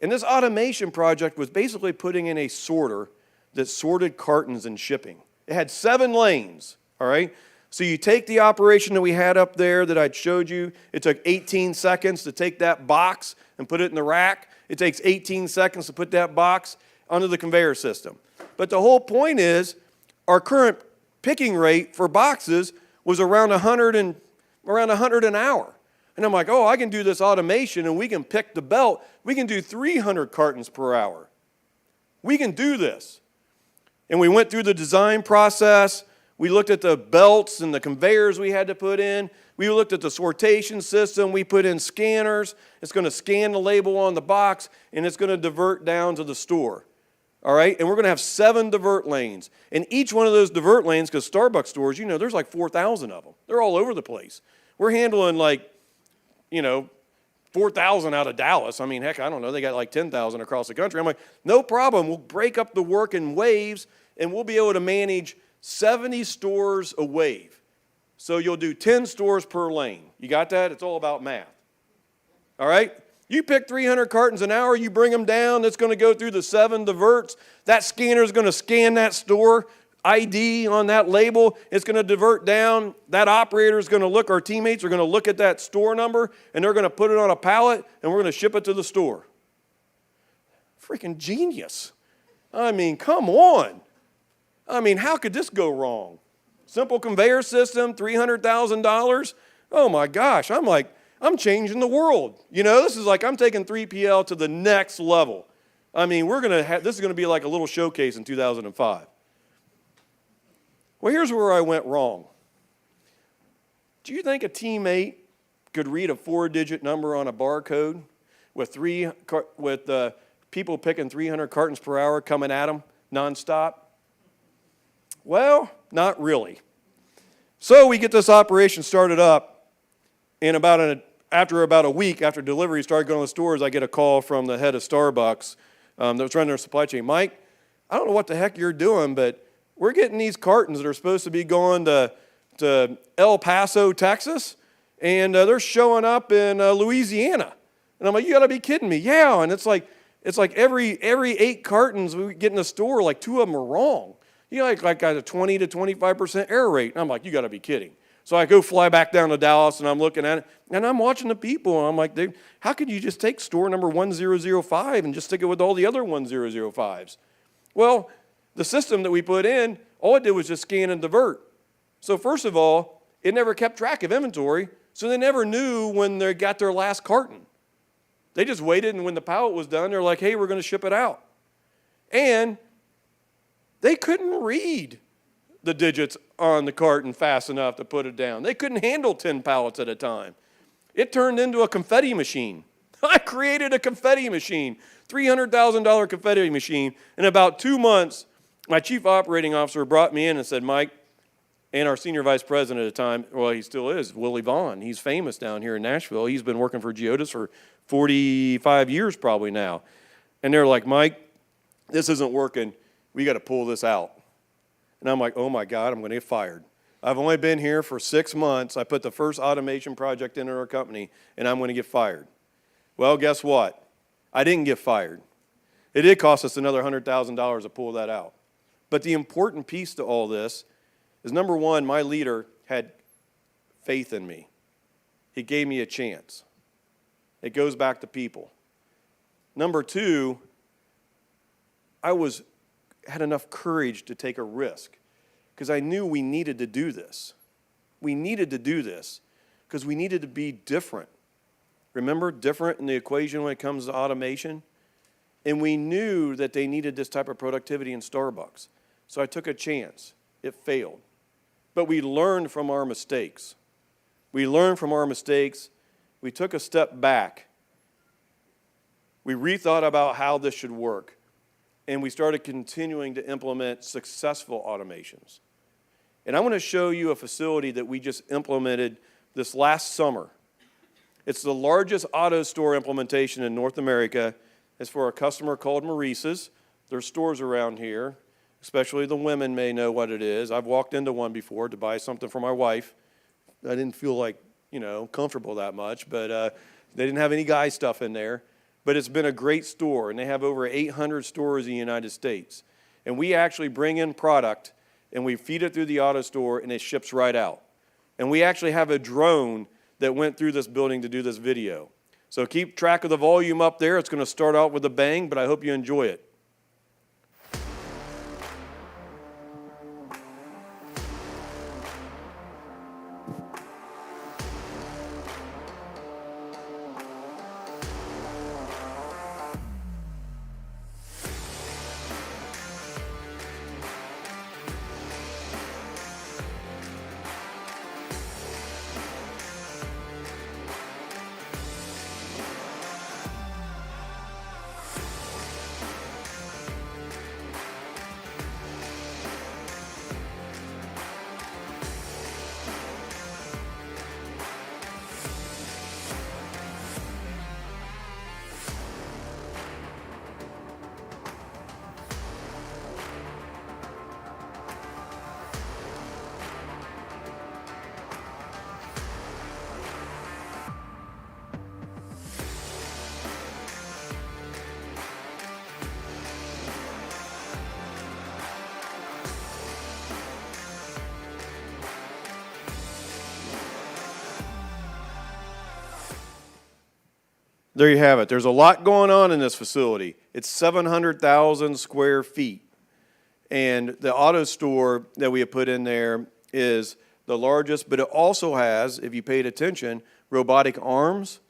And this automation project was basically putting in a sorter that sorted cartons and shipping. It had 7 lanes, all right? So you take the operation that we had up there that I showed you. It took 18 seconds to take that box and put it in the rack. It takes 18 seconds to put that box onto the conveyor system. But the whole point is our current picking rate for boxes was around 100 an hour. And I'm like, oh, I can do this automation and we can pick the belt. We can do 300 cartons per hour. We can do this. And we went through the design process. We looked at the belts and the conveyors we had to put in. We looked at the sortation system. We put in scanners. It's going to scan the label on the box, and it's going to divert down to the store. All right? And we're going to have 7 divert lanes. And each one of those divert lanes, because Starbucks stores, you know, there's like 4,000 of them. They're all over the place. We're handling like, 4,000 out of Dallas. I mean, heck, I don't know. They got like 10,000 across the country. I'm like, no problem. We'll break up the work in waves, and we'll be able to manage 70 stores a wave. So you'll do 10 stores per lane. You got that? It's all about math. All right? You pick 300 cartons an hour, you bring them down, that's going to go through the 7 diverts. That scanner is going to scan that store ID on that label. It's going to divert down. That operator is going to look, our teammates are going to look at that store number, and they're going to put it on a pallet, and we're going to ship it to the store. Freaking genius. I mean, come on. I mean, how could this go wrong? Simple conveyor system, $300,000. Oh my gosh, I'm changing the world. This is like I'm taking 3PL to the next level. I mean, this is going to be like a little showcase in 2005. Well, here's where I went wrong. Do you think a teammate could read a 4-digit number on a barcode with people picking 300 cartons per hour coming at them nonstop? Well, not really. So we get this operation started up, and after about a week after delivery started going to the stores, I get a call from the head of Starbucks that was running their supply chain. Mike, I don't know what the heck you're doing, but we're getting these cartons that are supposed to be going to El Paso, Texas, and they're showing up in Louisiana. And I'm like, you got to be kidding me. Yeah, and it's like every 8 cartons we get in the store, like 2 of them are wrong. Like a 20 to 25% error rate. And I'm like, you got to be kidding. So I go fly back down to Dallas, and I'm looking at it, and I'm watching the people, and I'm like, how could you just take store number 1005 and just stick it with all the other 1005s? Well, the system that we put in, all it did was just scan and divert. So first of all, it never kept track of inventory, so they never knew when they got their last carton. They just waited, and when the pallet was done, they're like, hey, we're going to ship it out. And they couldn't read the digits on the carton fast enough to put it down. They couldn't handle 10 pallets at a time. It turned into a confetti machine. I created a confetti machine, $300,000 confetti machine. In about 2 months, my chief operating officer brought me in and said, Mike, and our senior vice president at the time, well, he still is, Willie Vaughn. He's famous down here in Nashville. He's been working for Geodis for 45 years probably now. And they're like, Mike, this isn't working. We got to pull this out. And I'm like, oh my God, I'm going to get fired. I've only been here for 6 months. I put the first automation project into our company, and I'm going to get fired. Well, guess what? I didn't get fired. It did cost us another $100,000 to pull that out. But the important piece to all this is, number one, my leader had faith in me. He gave me a chance. It goes back to people. Number two, I had enough courage to take a risk because I knew we needed to do this. We needed to do this because we needed to be different. Remember, different in the equation when it comes to automation? And we knew that they needed this type of productivity in Starbucks. So I took a chance. It failed. But we learned from our mistakes. We learned from our mistakes. We took a step back. We rethought about how this should work. And we started continuing to implement successful automations. And I want to show you a facility that we just implemented this last summer. It's the largest auto store implementation in North America. It's for a customer called Maurice's. There's stores around here, especially the women may know what it is. I've walked into one before to buy something for my wife. I didn't feel like, comfortable that much, but they didn't have any guy stuff in there. But it's been a great store, and they have over 800 stores in the United States. And we actually bring in product, and we feed it through the auto store, and it ships right out. And we actually have a drone that went through this building to do this video. So keep track of the volume up there. It's going to start out with a bang, but I hope you enjoy it. There you have it. There's a lot going on in this facility. It's 700,000 square feet. And the auto store that we have put in there is the largest, but it also has, if you paid attention, robotic arms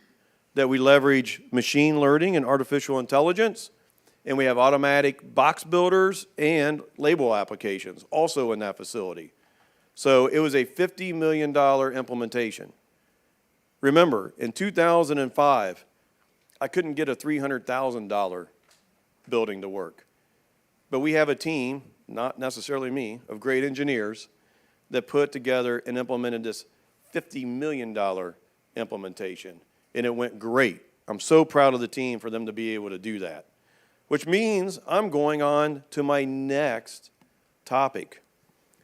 that we leverage machine learning and artificial intelligence. And we have automatic box builders and label applications also in that facility. So it was a $50 million implementation. Remember, in 2005, I couldn't get a $300,000 building to work. But we have a team, not necessarily me, of great engineers that put together and implemented this $50 million implementation. And it went great. I'm so proud of the team for them to be able to do that. Which means I'm going on to my next topic.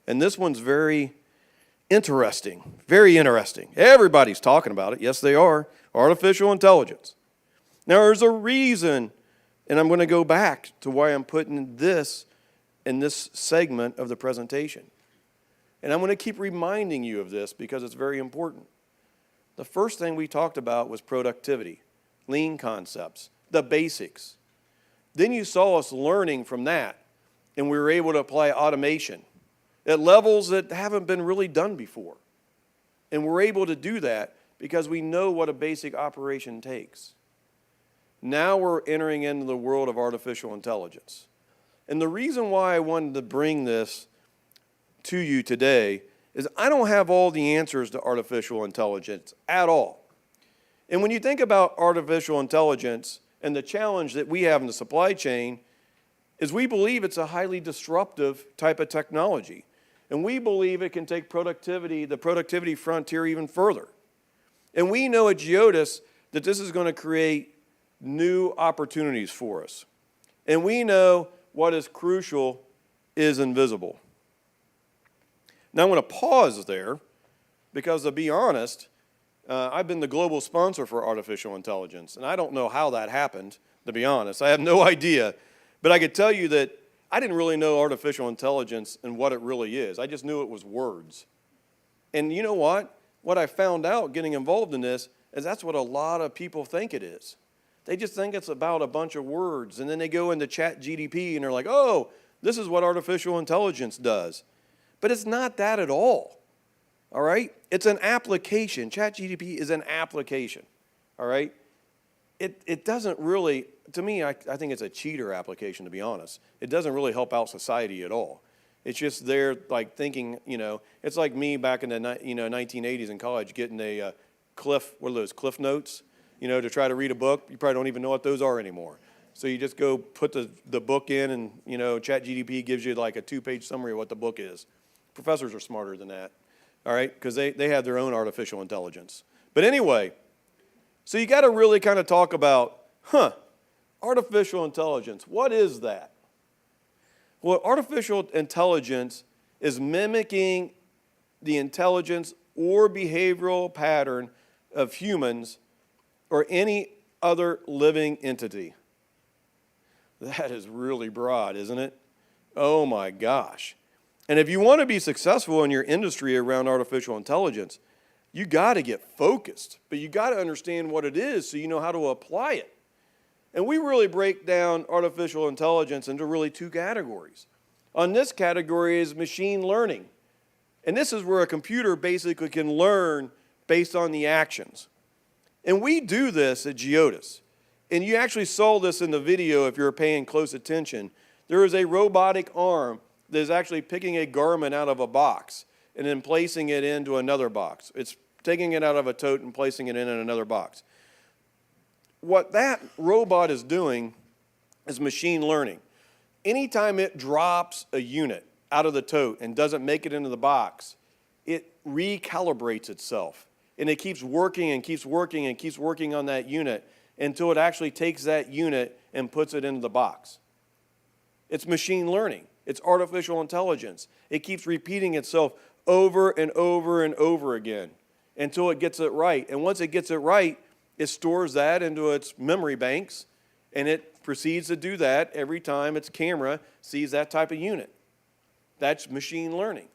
And this one's very interesting, very interesting. Everybody's talking about it. Yes, they are. Artificial intelligence. Now, there's a reason, and I'm going to go back to why I'm putting this in this segment of the presentation. And I'm going to keep reminding you of this because it's very important. The first thing we talked about was productivity, lean concepts, the basics. Then you saw us learning from that, and we were able to apply automation at levels that haven't been really done before. And we're able to do that because we know what a basic operation takes. Now we're entering into the world of artificial intelligence. And the reason why I wanted to bring this to you today is I don't have all the answers to artificial intelligence at all. And when you think about artificial intelligence and the challenge that we have in the supply chain is we believe it's a highly disruptive type of technology. And we believe it can take productivity, the productivity frontier even further. And we know at Geodis that this is going to create new opportunities for us. And we know what is crucial is invisible. Now I'm going to pause there because to be honest, I've been the global sponsor for artificial intelligence, and I don't know how that happened, to be honest. I have no idea. But I could tell you that I didn't really know artificial intelligence and what it really is. I just knew it was words. And you know what? What I found out getting involved in this is that's what a lot of people think it is. They just think it's about a bunch of words, and then they go into ChatGPT and they're like, oh, this is what artificial intelligence does. But it's not that at all, right? It's an application. ChatGPT is an application, all right? It doesn't really, to me, I think it's a cheater application, to be honest. It doesn't really help out society at all. It's just there like thinking, it's like me back in the 1980s in college getting a Cliff Notes, to try to read a book. You probably don't even know what those are anymore. So you just go put the book in and, ChatGPT gives you like a 2-page summary of what the book is. Professors are smarter than that, all right, because they have their own artificial intelligence. But anyway, so you got to really kind of talk about, artificial intelligence. What is that? Well, artificial intelligence is mimicking the intelligence or behavioral pattern of humans or any other living entity. That is really broad, isn't it? Oh my gosh. And if you want to be successful in your industry around artificial intelligence, you got to get focused, but you got to understand what it is so you know how to apply it. And we really break down artificial intelligence into really two categories. On this category is machine learning. And this is where a computer basically can learn based on the actions. And we do this at Geodis. And you actually saw this in the video if you were paying close attention. There is a robotic arm that is actually picking a garment out of a box and then placing it into another box. It's taking it out of a tote and placing it in another box. What that robot is doing is machine learning. Anytime it drops a unit out of the tote and doesn't make it into the box, it recalibrates itself. And it keeps working and keeps working and keeps working on that unit until it actually takes that unit and puts it into the box. It's machine learning. It's artificial intelligence. It keeps repeating itself over and over and over again until it gets it right. And once it gets it right, it stores that into its memory banks, and it proceeds to do that every time its camera sees that type of unit. That's machine learning.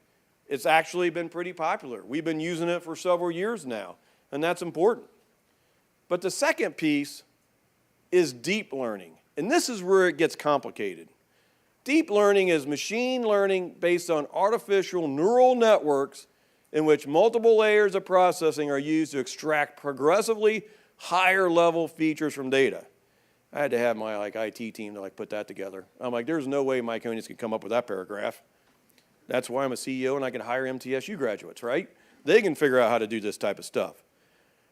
It's actually been pretty popular. We've been using it for several years now, and that's important. But the second piece is deep learning, and this is where it gets complicated. Deep learning is machine learning based on artificial neural networks in which multiple layers of processing are used to extract progressively higher level features from data. I had to have my IT team to put that together. I'm like, there's no way Mike Honius can come up with that paragraph. That's why I'm a CEO and I can hire MTSU graduates, right? They can figure out how to do this type of stuff.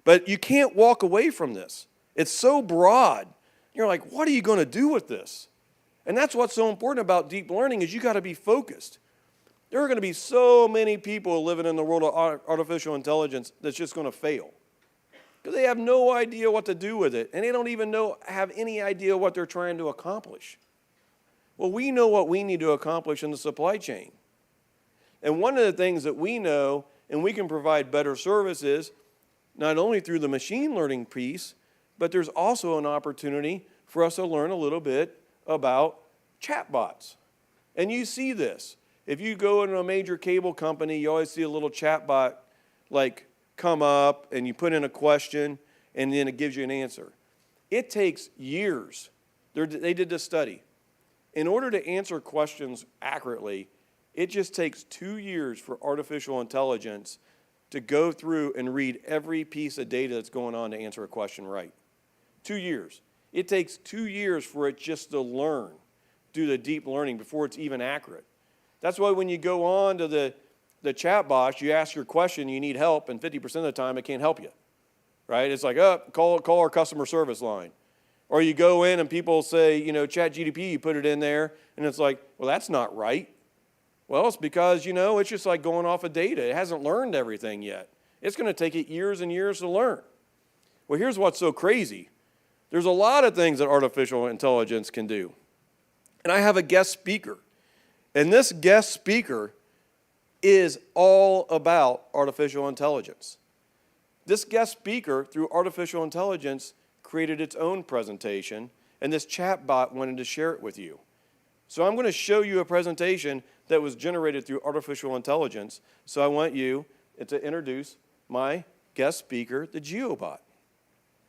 But you can't walk away from this. It's so broad. You're like, what are you going to do with this? And that's what's so important about deep learning is you got to be focused. There are going to be so many people living in the world of artificial intelligence that's just going to fail. Because they have no idea what to do with it, and they don't even have any idea what they're trying to accomplish. Well, we know what we need to accomplish in the supply chain. And one of the things that we know, and we can provide better services, not only through the machine learning piece, but there's also an opportunity for us to learn a little bit about chatbots. And you see this. If you go into a major cable company, you always see a little chatbot come up and you put in a question and then it gives you an answer. It takes years. They did this study. In order to answer questions accurately, it just takes 2 years for artificial intelligence to go through and read every piece of data that's going on to answer a question right. 2 years. It takes 2 years for it just to learn, do the deep learning before it's even accurate. That's why when you go on to the chat box, you ask your question, you need help, and 50% of the time it can't help you, right? It's like, call our customer service line. Or you go in and people say, ChatGPT, you put it in there, and it's like, well, that's not right. Well, it's because, it's just like going off of data. It hasn't learned everything yet. It's going to take it years and years to learn. Well, here's what's so crazy. There's a lot of things that artificial intelligence can do. And I have a guest speaker. And this guest speaker is all about artificial intelligence. This guest speaker, through artificial intelligence, created its own presentation, and this chatbot wanted to share it with you. So I'm going to show you a presentation that was generated through artificial intelligence. So I want you to introduce my guest speaker, the GeoBot.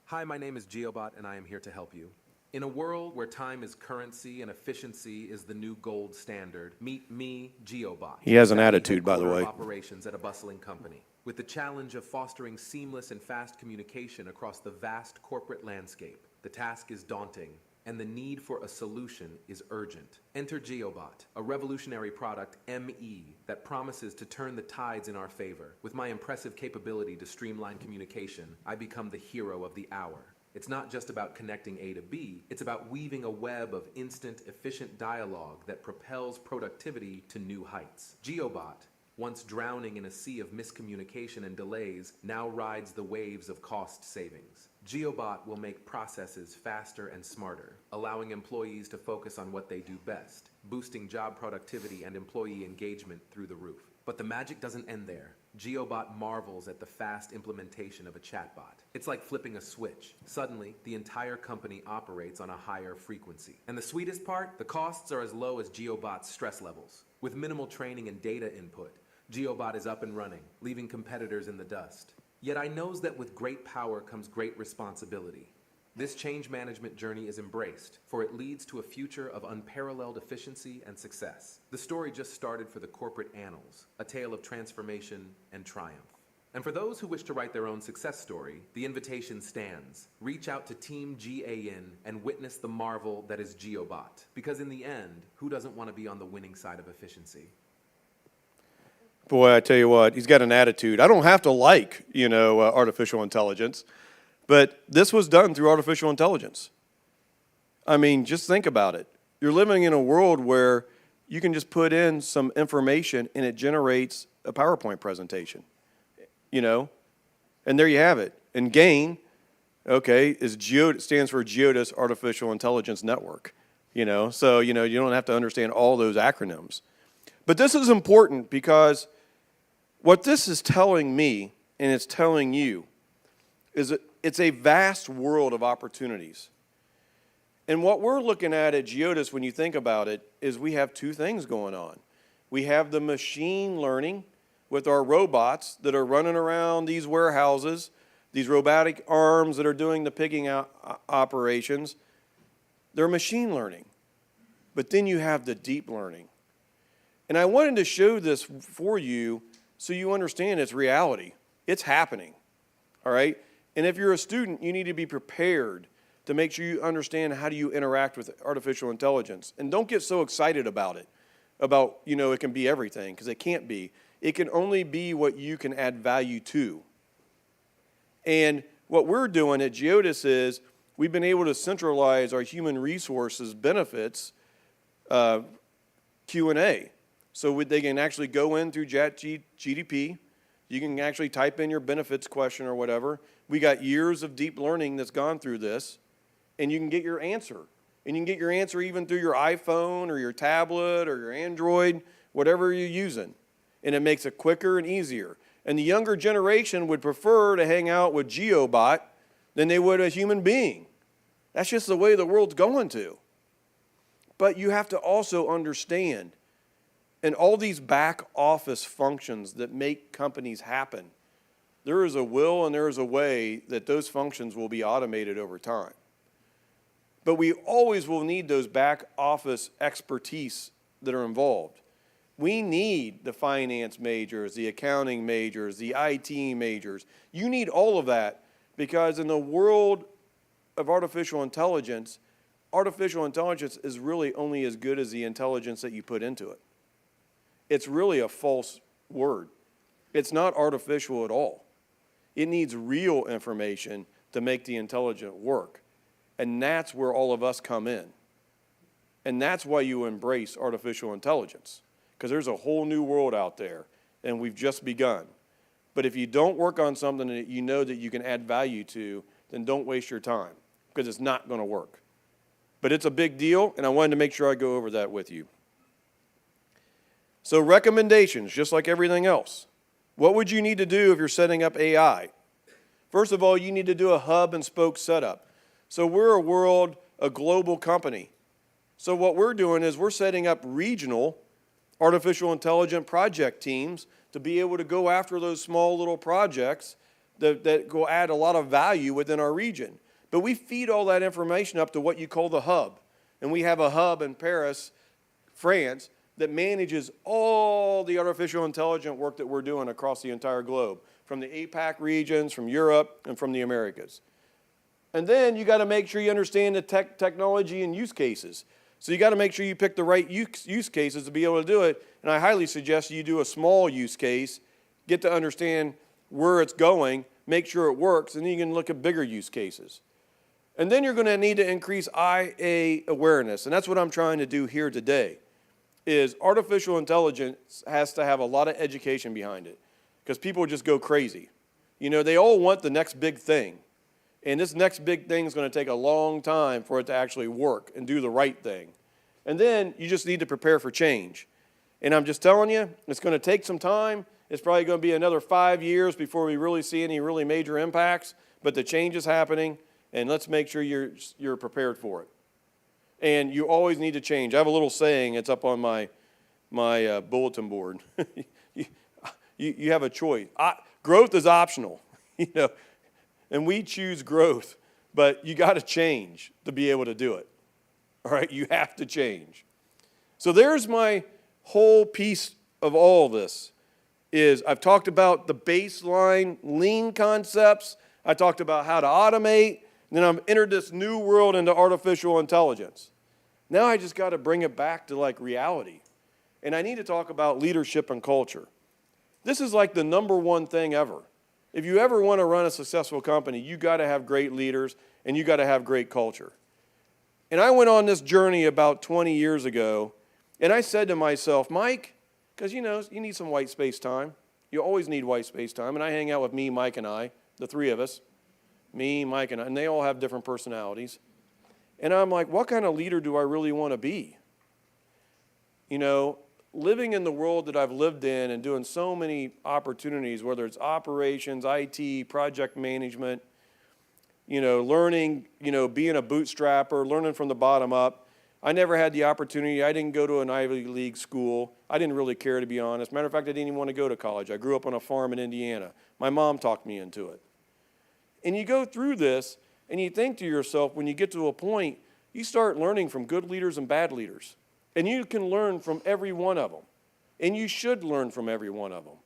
Hi, my name is GeoBot, and I am here to help you. In a world where time is currency and efficiency is the new gold standard, meet me, GeoBot. He has an attitude, by the way. Operations at a bustling company. With the challenge of fostering seamless and fast communication across the vast corporate landscape, the task is daunting, and the need for a solution is urgent. Enter GeoBot, a revolutionary product, ME, that promises to turn the tides in our favor. With my impressive capability to streamline communication, I become the hero of the hour. It's not just about connecting A to B, it's about weaving a web of instant, efficient dialogue that propels productivity to new heights. GeoBot, once drowning in a sea of miscommunication and delays, now rides the waves of cost savings. GeoBot will make processes faster and smarter, allowing employees to focus on what they do best, boosting job productivity and employee engagement through the roof. But the magic doesn't end there. GeoBot marvels at the fast implementation of a chatbot. It's like flipping a switch. Suddenly, the entire company operates on a higher frequency. And the sweetest part? The costs are as low as GeoBot's stress levels. With minimal training and data input, GeoBot is up and running, leaving competitors in the dust. Yet I knows that with great power comes great responsibility. This change management journey is embraced, for it leads to a future of unparalleled efficiency and success. The story just started for the corporate annals, a tale of transformation and triumph. And for those who wish to write their own success story, the invitation stands. Reach out to Team GAN and witness the marvel that is GeoBot. Because in the end, who doesn't want to be on the winning side of efficiency? Boy, I tell you what, he's got an attitude. I don't have to like, artificial intelligence, but this was done through artificial intelligence. I mean, just think about it. You're living in a world where you can just put in some information and it generates a PowerPoint presentation, and there you have it. And GAIN, stands for Geodis Artificial Intelligence Network, so, you don't have to understand all those acronyms. But this is important because what this is telling me, and it's telling you, is that it's a vast world of opportunities. And what we're looking at Geodis, when you think about it, is we have two things going on. We have the machine learning with our robots that are running around these warehouses, these robotic arms that are doing the picking out operations. They're machine learning. But then you have the deep learning. And I wanted to show this for you so you understand it's reality. It's happening, all right? And if you're a student, you need to be prepared to make sure you understand how do you interact with artificial intelligence. And don't get so excited about it, it can be everything, because it can't be. It can only be what you can add value to. And what we're doing at Geodis is we've been able to centralize our human resources benefits Q&A. So they can actually go in through ChatGPT. You can actually type in your benefits question or whatever. We got years of deep learning that's gone through this, and you can get your answer. And you can get your answer even through your iPhone or your tablet or your Android, whatever you're using. And it makes it quicker and easier. And the younger generation would prefer to hang out with GeoBot than they would a human being. That's just the way the world's going to. But you have to also understand, and all these back office functions that make companies happen, there is a will and there is a way that those functions will be automated over time. But we always will need those back office expertise that are involved. We need the finance majors, the accounting majors, the IT majors. You need all of that because in the world of artificial intelligence is really only as good as the intelligence that you put into it. It's really a false word. It's not artificial at all. It needs real information to make the intelligent work. And that's where all of us come in. And that's why you embrace artificial intelligence, because there's a whole new world out there, and we've just begun. But if you don't work on something that you know that you can add value to, then don't waste your time, because it's not going to work. But it's a big deal, and I wanted to make sure I go over that with you. So recommendations, just like everything else. What would you need to do if you're setting up AI? First of all, you need to do a hub and spoke setup. So we're a global company. So what we're doing is we're setting up regional artificial intelligence project teams to be able to go after those small little projects that go add a lot of value within our region. But we feed all that information up to what you call the hub. And we have a hub in Paris, France, that manages all the artificial intelligence work that we're doing across the entire globe, from the APAC regions, from Europe, and from the Americas. And then you got to make sure you understand the technology and use cases. So you got to make sure you pick the right use cases to be able to do it. And I highly suggest you do a small use case, get to understand where it's going, make sure it works, and then you can look at bigger use cases. And then you're going to need to increase IA awareness. And that's what I'm trying to do here today, is artificial intelligence has to have a lot of education behind it, because people just go crazy. They all want the next big thing. And this next big thing is going to take a long time for it to actually work and do the right thing. And then you just need to prepare for change. And I'm just telling you, it's going to take some time, It's probably going to be another 5 years before we really see any really major impacts, but the change is happening, and let's make sure you're prepared for it. And you always need to change. I have a little saying, it's up on my bulletin board. you have a choice. Growth is optional, and we choose growth, but you got to change to be able to do it. All right, you have to change. So there's my whole piece of all this. Is I've talked about the baseline lean concepts. I talked about how to automate. And then I've entered this new world into artificial intelligence. Now I just got to bring it back to like reality. And I need to talk about leadership and culture. This is like the number one thing ever. If you ever want to run a successful company, you got to have great leaders and you got to have great culture. And I went on this journey about 20 years ago, and I said to myself, Mike, because, you need some white space time. You always need white space time. And I hang out with me, Mike, and I, the three of us. Me, Mike, and I. And they all have different personalities. And I'm like, what kind of leader do I really want to be? Living in the world that I've lived in and doing so many opportunities, whether it's operations, IT, project management, learning, being a bootstrapper, learning from the bottom up. I never had the opportunity. I didn't go to an Ivy League school. I didn't really care, to be honest. Matter of fact, I didn't even want to go to college. I grew up on a farm in Indiana. My mom talked me into it. And you go through this, and you think to yourself, when you get to a point, you start learning from good leaders and bad leaders. And you can learn from every one of them. And you should learn from every one of them.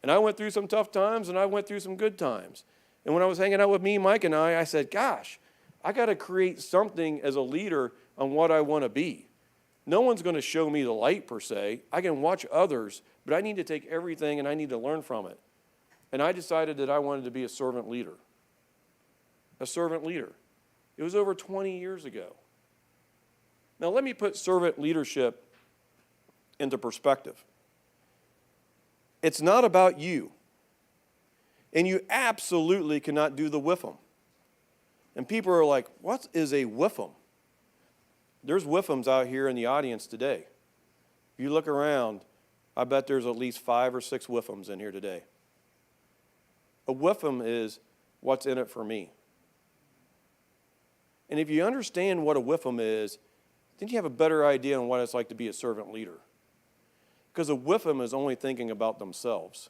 And I went through some tough times, and I went through some good times. And when I was hanging out with me, Mike, and I said, gosh, I got to create something as a leader on what I want to be. No one's going to show me the light, per se. I can watch others, but I need to take everything and I need to learn from it. And I decided that I wanted to be a servant leader. A servant leader. It was over 20 years ago. Now, let me put servant leadership into perspective. It's not about you. And you absolutely cannot do the WIFM. And people are like, what is a WIFM? There's WIFMs out here in the audience today. If you look around, I bet there's at least 5 or 6 WIFMs in here today. A WIFM is what's in it for me. And if you understand what a WIFM is, then you have a better idea on what it's like to be a servant leader. Because a WIFM is only thinking about themselves.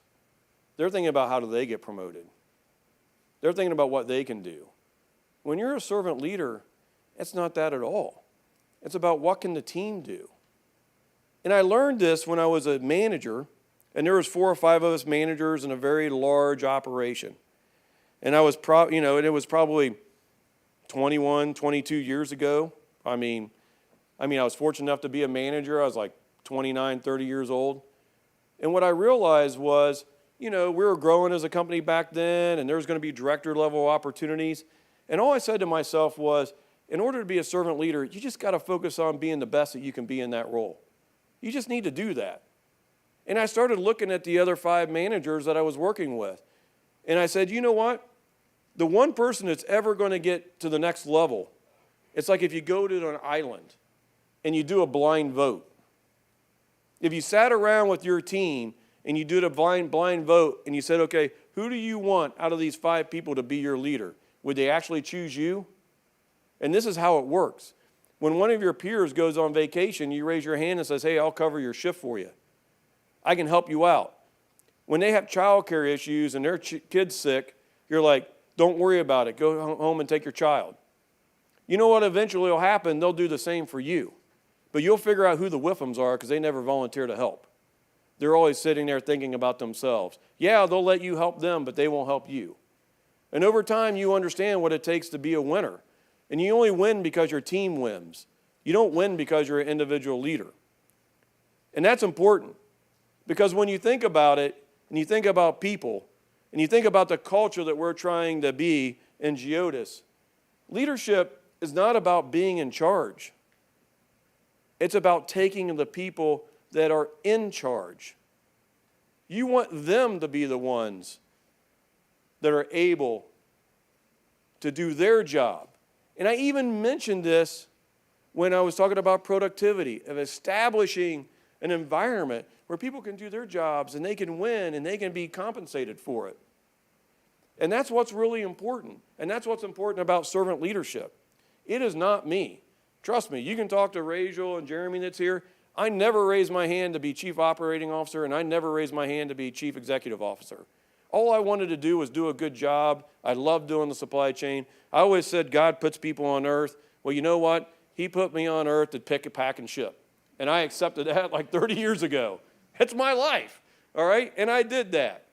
They're thinking about how do they get promoted. They're thinking about what they can do. When you're a servant leader, it's not that at all. It's about what can the team do. And I learned this when I was a manager, and there was 4 or 5 of us managers in a very large operation. And I was and it was probably 21, 22 years ago. I mean, I was fortunate enough to be a manager. I was like 29, 30 years old. And what I realized was, we were growing as a company back then, and there was going to be director level opportunities. And all I said to myself was, in order to be a servant leader, you just got to focus on being the best that you can be in that role. You just need to do that. And I started looking at the other 5 managers that I was working with. And I said, you know what? The one person that's ever going to get to the next level, it's like if you go to an island and you do a blind vote. If you sat around with your team and you did a blind vote and you said, okay, who do you want out of these 5 people to be your leader? Would they actually choose you? And this is how it works. When one of your peers goes on vacation, you raise your hand and says, hey, I'll cover your shift for you. I can help you out. When they have child care issues and their kid's sick, you're like, don't worry about it. Go home and take your child. You know what eventually will happen? They'll do the same for you. But you'll figure out who the WIFMs are because they never volunteer to help. They're always sitting there thinking about themselves. Yeah, they'll let you help them, but they won't help you. And over time, you understand what it takes to be a winner. And you only win because your team wins. You don't win because you're an individual leader. And that's important because when you think about it, and you think about people, and you think about the culture that we're trying to be in Geodis, leadership is not about being in charge. It's about taking the people that are in charge. You want them to be the ones that are able to do their job. And I even mentioned this when I was talking about productivity, of establishing an environment where people can do their jobs and they can win and they can be compensated for it. And that's what's really important. And that's what's important about servant leadership. It is not me. Trust me, you can talk to Rachel and Jeremy that's here. I never raised my hand to be chief operating officer, and I never raised my hand to be chief executive officer. All I wanted to do was do a good job. I loved doing the supply chain. I always said God puts people on earth. Well, you know what? He put me on earth to pick a pack and ship. And I accepted that like 30 years ago. It's my life, all right? And I did that.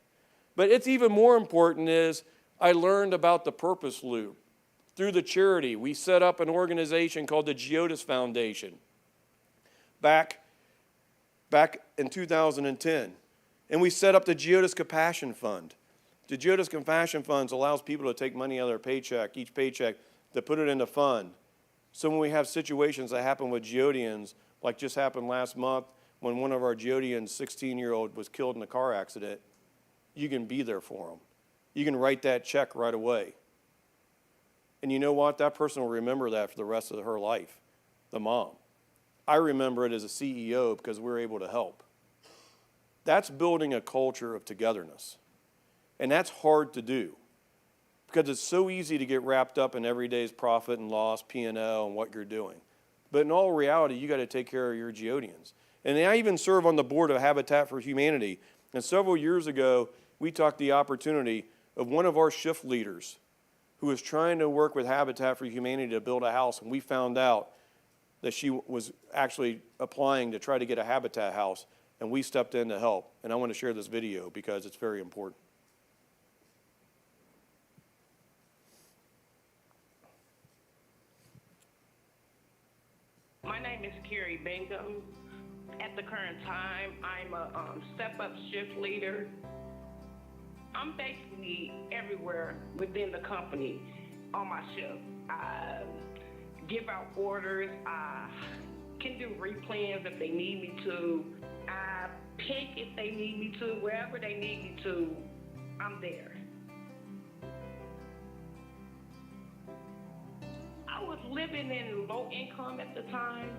But it's even more important is I learned about the purpose loop. Through the charity, we set up an organization called the Geodis Foundation back in 2010. And we set up the Geodis Compassion Fund. The Geodis Compassion Fund allows people to take money out of their paycheck, each paycheck, to put it in a fund. So when we have situations that happen with Geodians, like just happened last month when one of our Geodians, 16-year-old, was killed in a car accident, you can be there for them. You can write that check right away. And you know what? That person will remember that for the rest of her life, the mom. I remember it as a CEO because we were able to help. That's building a culture of togetherness. And that's hard to do because it's so easy to get wrapped up in every day's profit and loss, P&L, and what you're doing. But in all reality, you got to take care of your Geodians. And I even serve on the board of Habitat for Humanity. And several years ago, we took the opportunity of one of our shift leaders who was trying to work with Habitat for Humanity to build a house, and we found out that she was actually applying to try to get a Habitat house, and we stepped in to help. And I want to share this video because it's very important. My name is Carrie Bingham. At the current time, I'm a step-up shift leader. I'm basically everywhere within the company on my shift. I give out orders. I can do replans if they need me to. I pick if they need me to. Wherever they need me to, I'm there. I was living in low income at the time,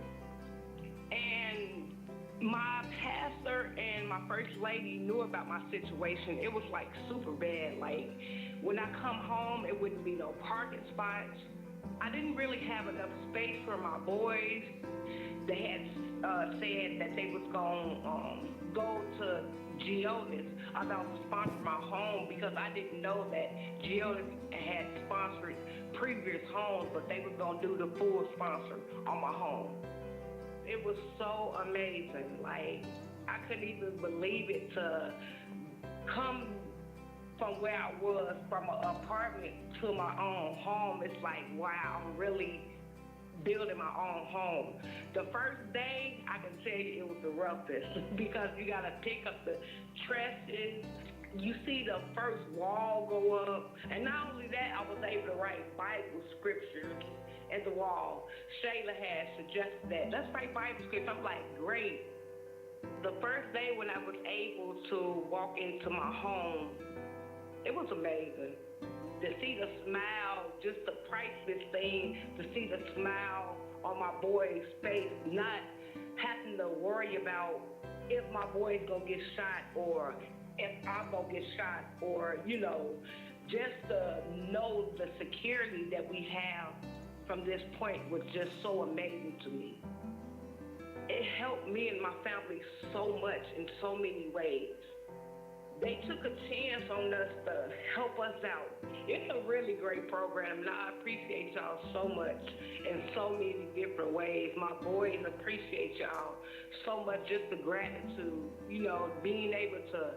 and my pastor and my first lady knew about my situation. It was like super bad. Like when I come home, it wouldn't be no parking spots. I didn't really have enough space for my boys. They had said that they was going to go to Geodis about to sponsor my home because I didn't know that Geodis had sponsored previous homes, but they were going to do the full sponsor on my home. It was so amazing. Like, I couldn't even believe it to come from where I was, from an apartment to my own home. It's like, wow, I'm really building my own home. The first day, I can tell you it was the roughest because you got to pick up the trusses. You see the first wall go up. And not only that, I was able to write Bible scriptures at the wall. Shayla had suggested that. Let's write Bible scriptures. I'm like, great. The first day when I was able to walk into my home, it was amazing. To see the smile, just the priceless thing, to see the smile on my boy's face, not having to worry about if my boy's gonna get shot or if I'm gonna get shot or, you know, just to know the security that we have from this point was just so amazing to me. It helped me and my family so much in so many ways. They took a chance on us to help us out. It's a really great program, and I appreciate y'all so much in so many different ways. My boys appreciate y'all so much, just the gratitude, you know, being able to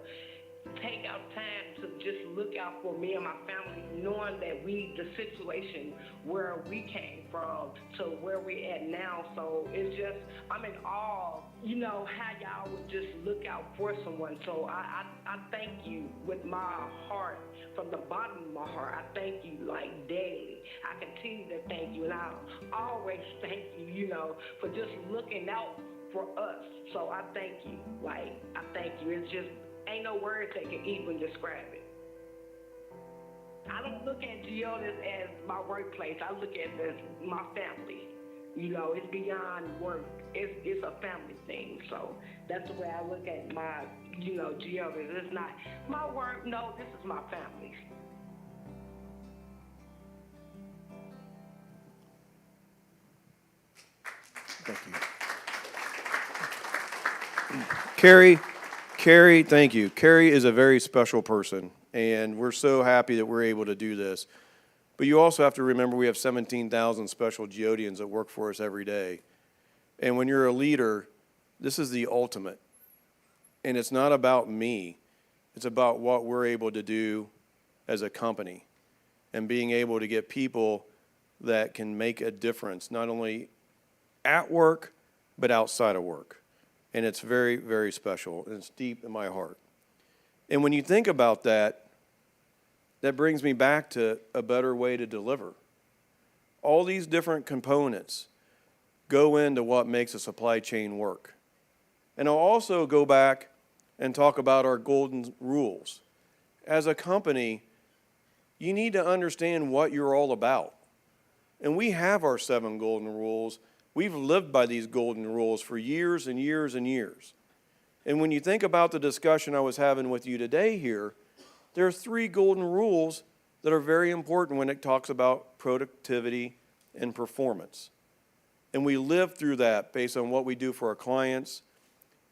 take out time to just look out for me and my family, knowing that the situation where we came from to where we're at now. So it's just, I'm in awe, you know, how y'all would just look out for someone. So I thank you with my heart, from the bottom of my heart. I thank you like daily. I continue to thank you, and I'll always thank you, you know, for just looking out for us. So I thank you, like, I thank you. It's just, ain't no words that can even describe it. I don't look at Geodis as my workplace. I look at it as my family. You know, it's beyond work. It's a family thing. So that's the way I look at my, geodis. It's not my work. No, this is my family. Thank you. Carrie, thank you. Carrie is a very special person, and we're so happy that we're able to do this. But you also have to remember we have 17,000 special geodians that work for us every day. And when you're a leader, this is the ultimate. And it's not about me. It's about what we're able to do as a company and being able to get people that can make a difference, not only at work, but outside of work. And it's very, very special, and it's deep in my heart. And when you think about that, that brings me back to a better way to deliver. All these different components go into what makes a supply chain work. And I'll also go back and talk about our golden rules. As a company, you need to understand what you're all about. And we have our 7 golden rules. We've lived by these golden rules for years and years and years. And when you think about the discussion I was having with you today here, there are 3 golden rules that are very important when it talks about productivity and performance. And we live through that based on what we do for our clients,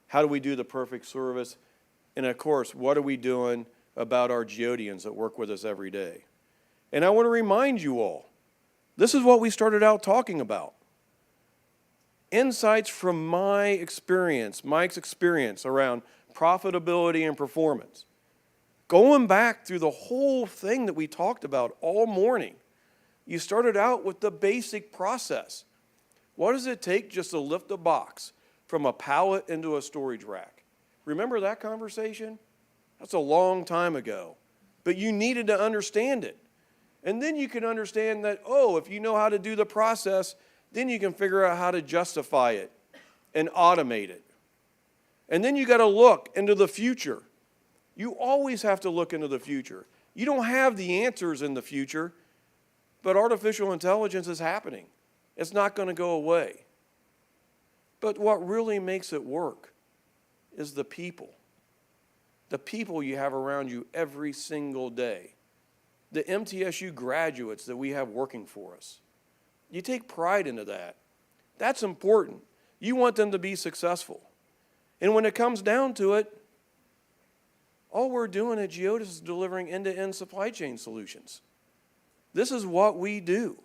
how do we do the perfect service, and of course, what are we doing about our geodians that work with us every day. And I want to remind you all, this is what we started out talking about. Insights from Mike's experience around profitability and performance. Going back through the whole thing that we talked about all morning, you started out with the basic process. What does it take just to lift a box from a pallet into a storage rack? Remember that conversation? That's a long time ago. But you needed to understand it. And then you can understand that, if you know how to do the process, then you can figure out how to justify it and automate it. And then you got to look into the future. You always have to look into the future. You don't have the answers in the future, but artificial intelligence is happening. It's not going to go away. But what really makes it work is the people. The people you have around you every single day. The MTSU graduates that we have working for us. You take pride into that. That's important. You want them to be successful. And when it comes down to it, all we're doing at Geodis is delivering end-to-end supply chain solutions. This is what we do.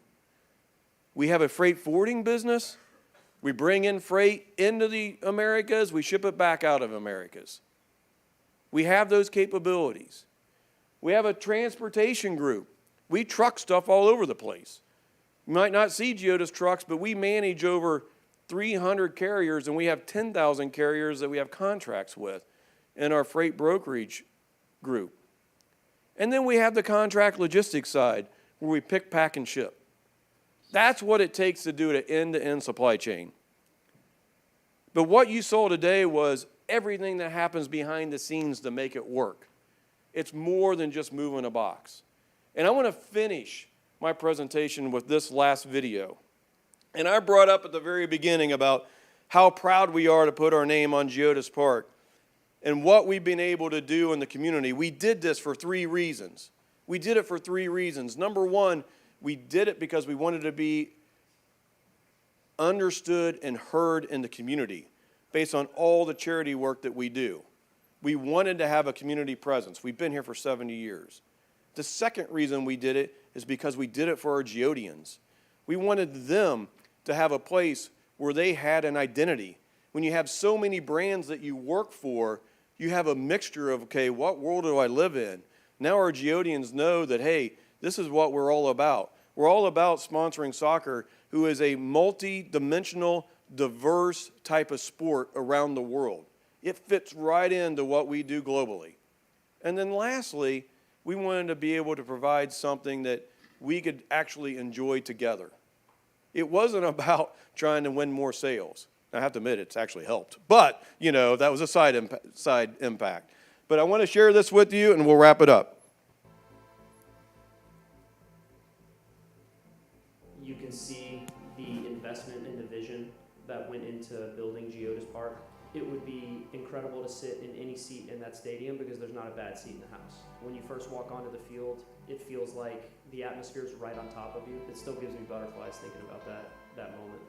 We have a freight forwarding business. We bring in freight into the Americas. We ship it back out of Americas. We have those capabilities. We have a transportation group. We truck stuff all over the place. You might not see Geodis trucks, but we manage over 300 carriers, and we have 10,000 carriers that we have contracts with in our freight brokerage group. And then we have the contract logistics side, where we pick, pack, and ship. That's what it takes to do an end-to-end supply chain. But what you saw today was everything that happens behind the scenes to make it work. It's more than just moving a box. And I want to finish my presentation with this last video. And I brought up at the very beginning about how proud we are to put our name on Geodis Park and what we've been able to do in the community. We did this for 3 reasons. We did it for 3 reasons. Number 1, we did it because we wanted to be understood and heard in the community based on all the charity work that we do. We wanted to have a community presence. We've been here for 70 years. The second reason we did it is because we did it for our geodians. We wanted them to have a place where they had an identity. When you have so many brands that you work for, you have a mixture of, okay, what world do I live in? Now our geodians know that, hey, this is what we're all about. We're all about sponsoring soccer, who is a multi-dimensional, diverse type of sport around the world. It fits right into what we do globally. And then lastly, we wanted to be able to provide something that we could actually enjoy together. It wasn't about trying to win more sales. I have to admit, it's actually helped. But, that was a side impact. But I want to share this with you, and we'll wrap it up. You can see the investment and the vision that went into building Geodis Park. It would be incredible to sit in any seat in that stadium because there's not a bad seat in the house. When you first walk onto the field, it feels like the atmosphere is right on top of you. It still gives me butterflies thinking about that moment.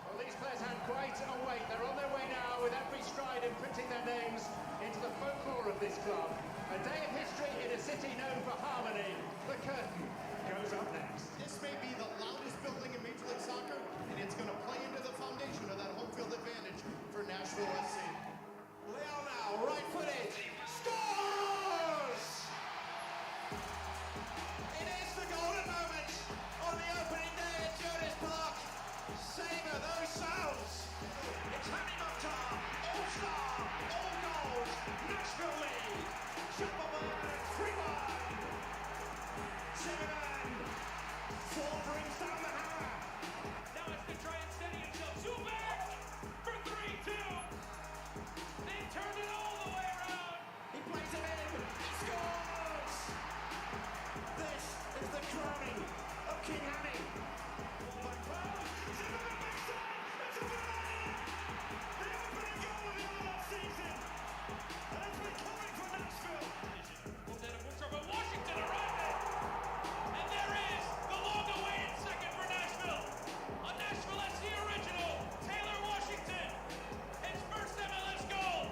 Well, these players had quite a wait. They're on their way now with every stride imprinting their names into the folklore of this club. A day of history in a city known for harmony. The curtain goes up next. This may be the loudest building in Major League Soccer, and it's going to play into the foundation of that home field advantage for Nashville SC. Leo now, right footed, scores! It is the golden moment on the opening day at Geodis Park. Savor those sounds. It's Harry Mokhtar, all-star, all goals, Nashville lead. Schupperberg, 3-1. Zimmerman, 4 brings down the hammer. Now it's to try and steady himself. Zubac for 3-2. They turned it all the way around. He plays it in. He scores. This is the crowning of King Hanny. Zimmerman makes it. It's a volley. The opening goal of the last season. And it's been coming for Nashville. But Washington arriving. And there is the long-awaited second for Nashville. A Nashville SC original, Taylor Washington. His first MLS goal.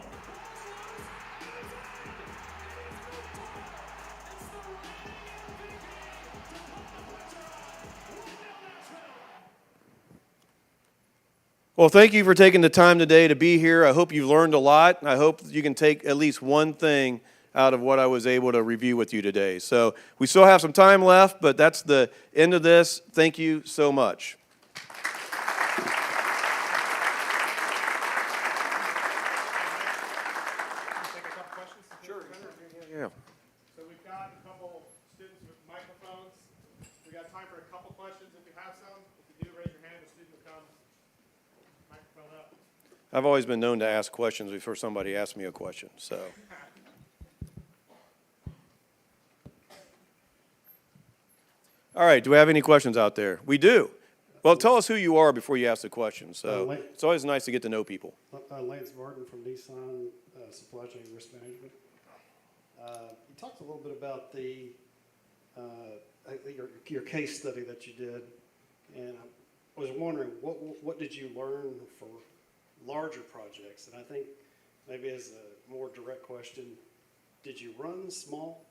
Well, thank you for taking the time today to be here. I hope you learned a lot. I hope you can take at least one thing out of what I was able to review with you today. So we still have some time left, but that's the end of this. Thank you so much. Sure. Yeah. So we've got a couple students with microphones. We got time for a couple questions if you have some. If you do, raise your hand. The student will come. Microphone up. I've always been known to ask questions before somebody asks me a question, so. All right, do we have any questions out there? We do. Well, tell us who you are before you ask the question. So it's always nice to get to know people. Lance Varden from Nissan Supply Chain Risk Management. You talked a little bit about the your case study that you did, and I was wondering what did you learn for larger projects? And I think maybe as a more direct question, did you run small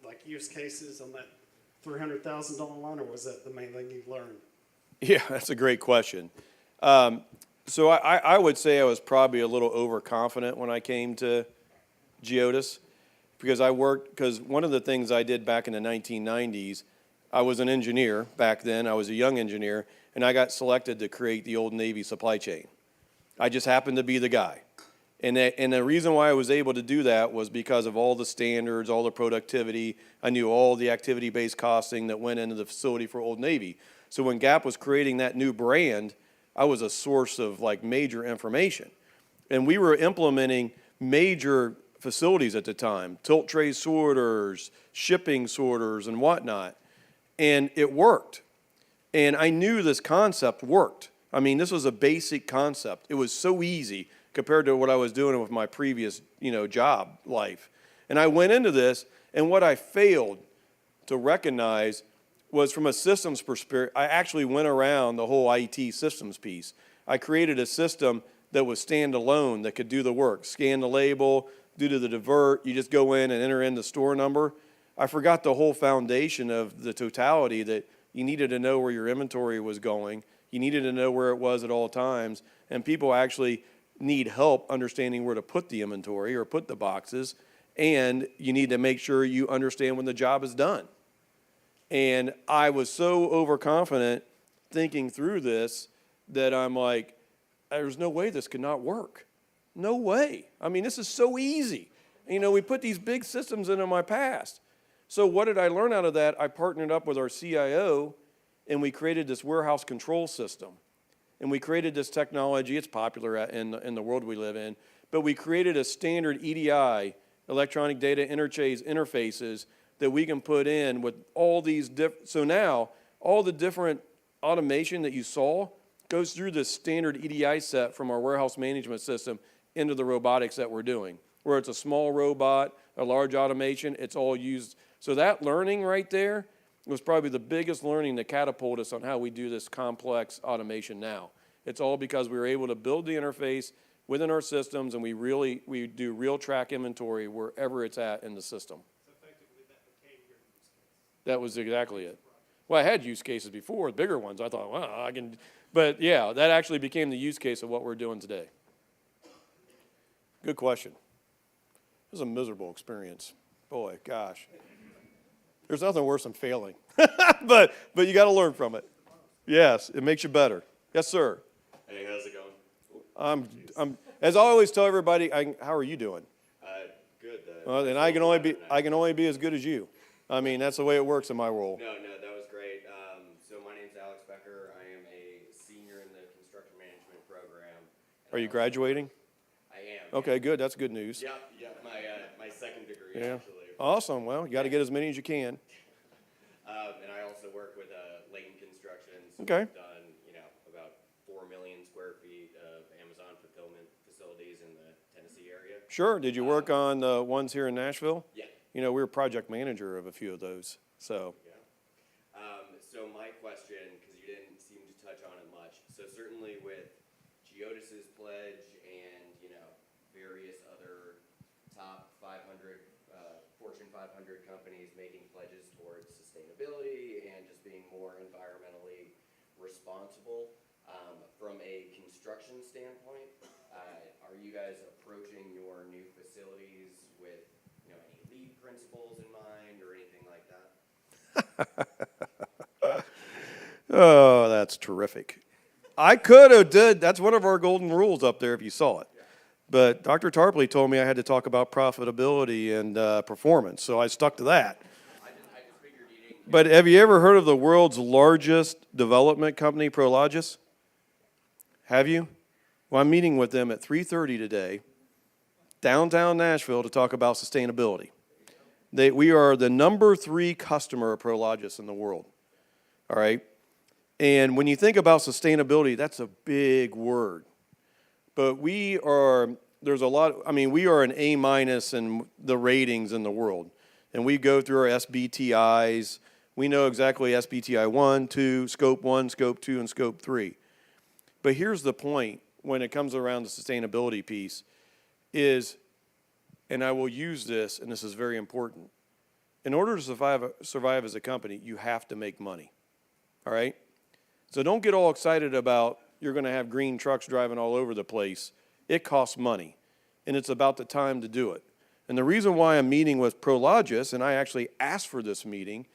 like use cases on that $300,000 line, or was that the main thing you learned? Yeah, that's a great question. So I would say I was probably a little overconfident when I came to Geodis because one of the things I did back in the 1990s, I was an engineer back then. I was a young engineer, and I got selected to create the Old Navy supply chain. I just happened to be the guy. And the reason why I was able to do that was because of all the standards, all the productivity. I knew all the activity-based costing that went into the facility for Old Navy. So when Gap was creating that new brand, I was a source of like major information. And we were implementing major facilities at the time, tilt tray sorters, shipping sorters, and whatnot. And it worked. And I knew this concept worked. I mean, this was a basic concept. It was so easy compared to what I was doing with my previous, job life. And I went into this, and what I failed to recognize was from a systems perspective, I actually went around the whole IT systems piece. I created a system that was standalone that could do the work, scan the label, do the divert, you just go in and enter in the store number. I forgot the whole foundation of the totality that you needed to know where your inventory was going. You needed to know where it was at all times, and people actually need help understanding where to put the inventory or put the boxes, and you need to make sure you understand when the job is done. And I was so overconfident thinking through this that I'm like, there's no way this could not work. No way. I mean, this is so easy. We put these big systems into my past. So what did I learn out of that? I partnered up with our CIO, and we created this warehouse control system. And we created this technology. It's popular in the world we live in. But we created a standard EDI, electronic data interchange interfaces, that we can put in with all these so now, all the different automation that you saw goes through the standard EDI set from our warehouse management system into the robotics that we're doing. Where it's a small robot, a large automation, it's all used. So that learning right there was probably the biggest learning that catapulted us on how we do this complex automation now. It's all because we were able to build the interface within our systems, and we do real track inventory wherever it's at in the system. So effectively, that became your use case. That was exactly it. Well, I had use cases before, bigger ones. I thought, well, I can, but yeah, that actually became the use case of what we're doing today. Good question. It was a miserable experience. Boy, gosh. There's nothing worse than failing. but you got to learn from it. Yes, it makes you better. Yes, sir. Hey, how's it going? I'm as I always tell everybody, how are you doing? Good. Well, then I can only be as good as you. I mean, that's the way it works in my role. No, that was great. So my name's Alex Becker. I am a senior in the construction management program. Are you graduating? I am. Okay, good. That's good news. Yeah. My second degree, Yeah. actually. Awesome. Well, you got to get as many as you can. And I also work with Layton Construction. So Okay. We've done, about 4 million square feet of Amazon fulfillment facilities in the Tennessee area. Sure. Did you work on the ones here in Nashville? Yeah. We were project manager of a few of those. So. Yeah. So my question, because you didn't seem to touch on it much, so certainly with Geodis's pledge and, various other top 500, Fortune 500 companies making pledges towards sustainability and just being more environmentally responsible, from a construction standpoint, are you guys approaching your new facilities with, any LEED principles in mind or anything like that? Oh, that's terrific. I could have did. That's one of our golden rules up there if you saw it. But Dr. Tarpley told me I had to talk about profitability and performance, so I stuck to that. I just figured you didn't. But have you ever heard of the world's largest development company, Prologis? Have you? Well, I'm meeting with them at 3:30 today, downtown Nashville, to talk about sustainability. We are the number 3 customer of Prologis in the world, all right? And when you think about sustainability, that's a big word. But we are an A- in the ratings in the world. And we go through our SBTIs. We know exactly SBTI 1, 2, Scope 1, Scope 2, and Scope 3. But here's the point when it comes around the sustainability piece is, and I will use this, and this is very important, in order to survive as a company, you have to make money, all right? So don't get all excited about you're going to have green trucks driving all over the place. It costs money, and it's about the time to do it. And the reason why I'm meeting with Prologis, and I actually asked for this meeting,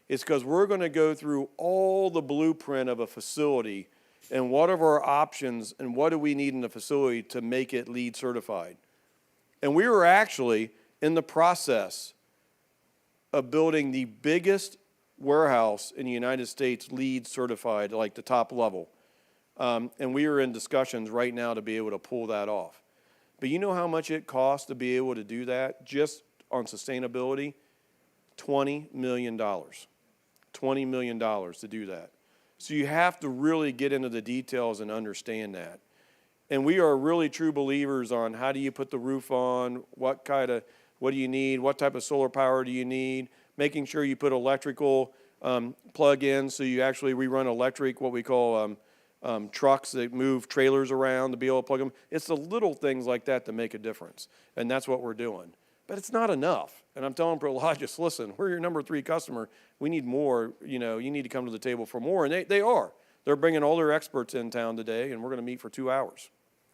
is because we're going to go through all the blueprint of a facility and what are our options and what do we need in the facility to make it LEED certified. And we were actually in the process of building the biggest warehouse in the United States LEED certified, like the top level. And we are in discussions right now to be able to pull that off. But you know how much it costs to be able to do that just on sustainability? $20 million. $20 million to do that. So you have to really get into the details and understand that. And we are really true believers on how do you put the roof on, what do you need, what type of solar power do you need, making sure you put electrical plug-ins so we run electric, what we call trucks that move trailers around to be able to plug them. It's the little things like that that make a difference, and that's what we're doing. But it's not enough, and I'm telling Prologis, listen, we're your number 3 customer. We need more. You need to come to the table for more, and they are. They're bringing all their experts in town today, and we're going to meet for 2 hours.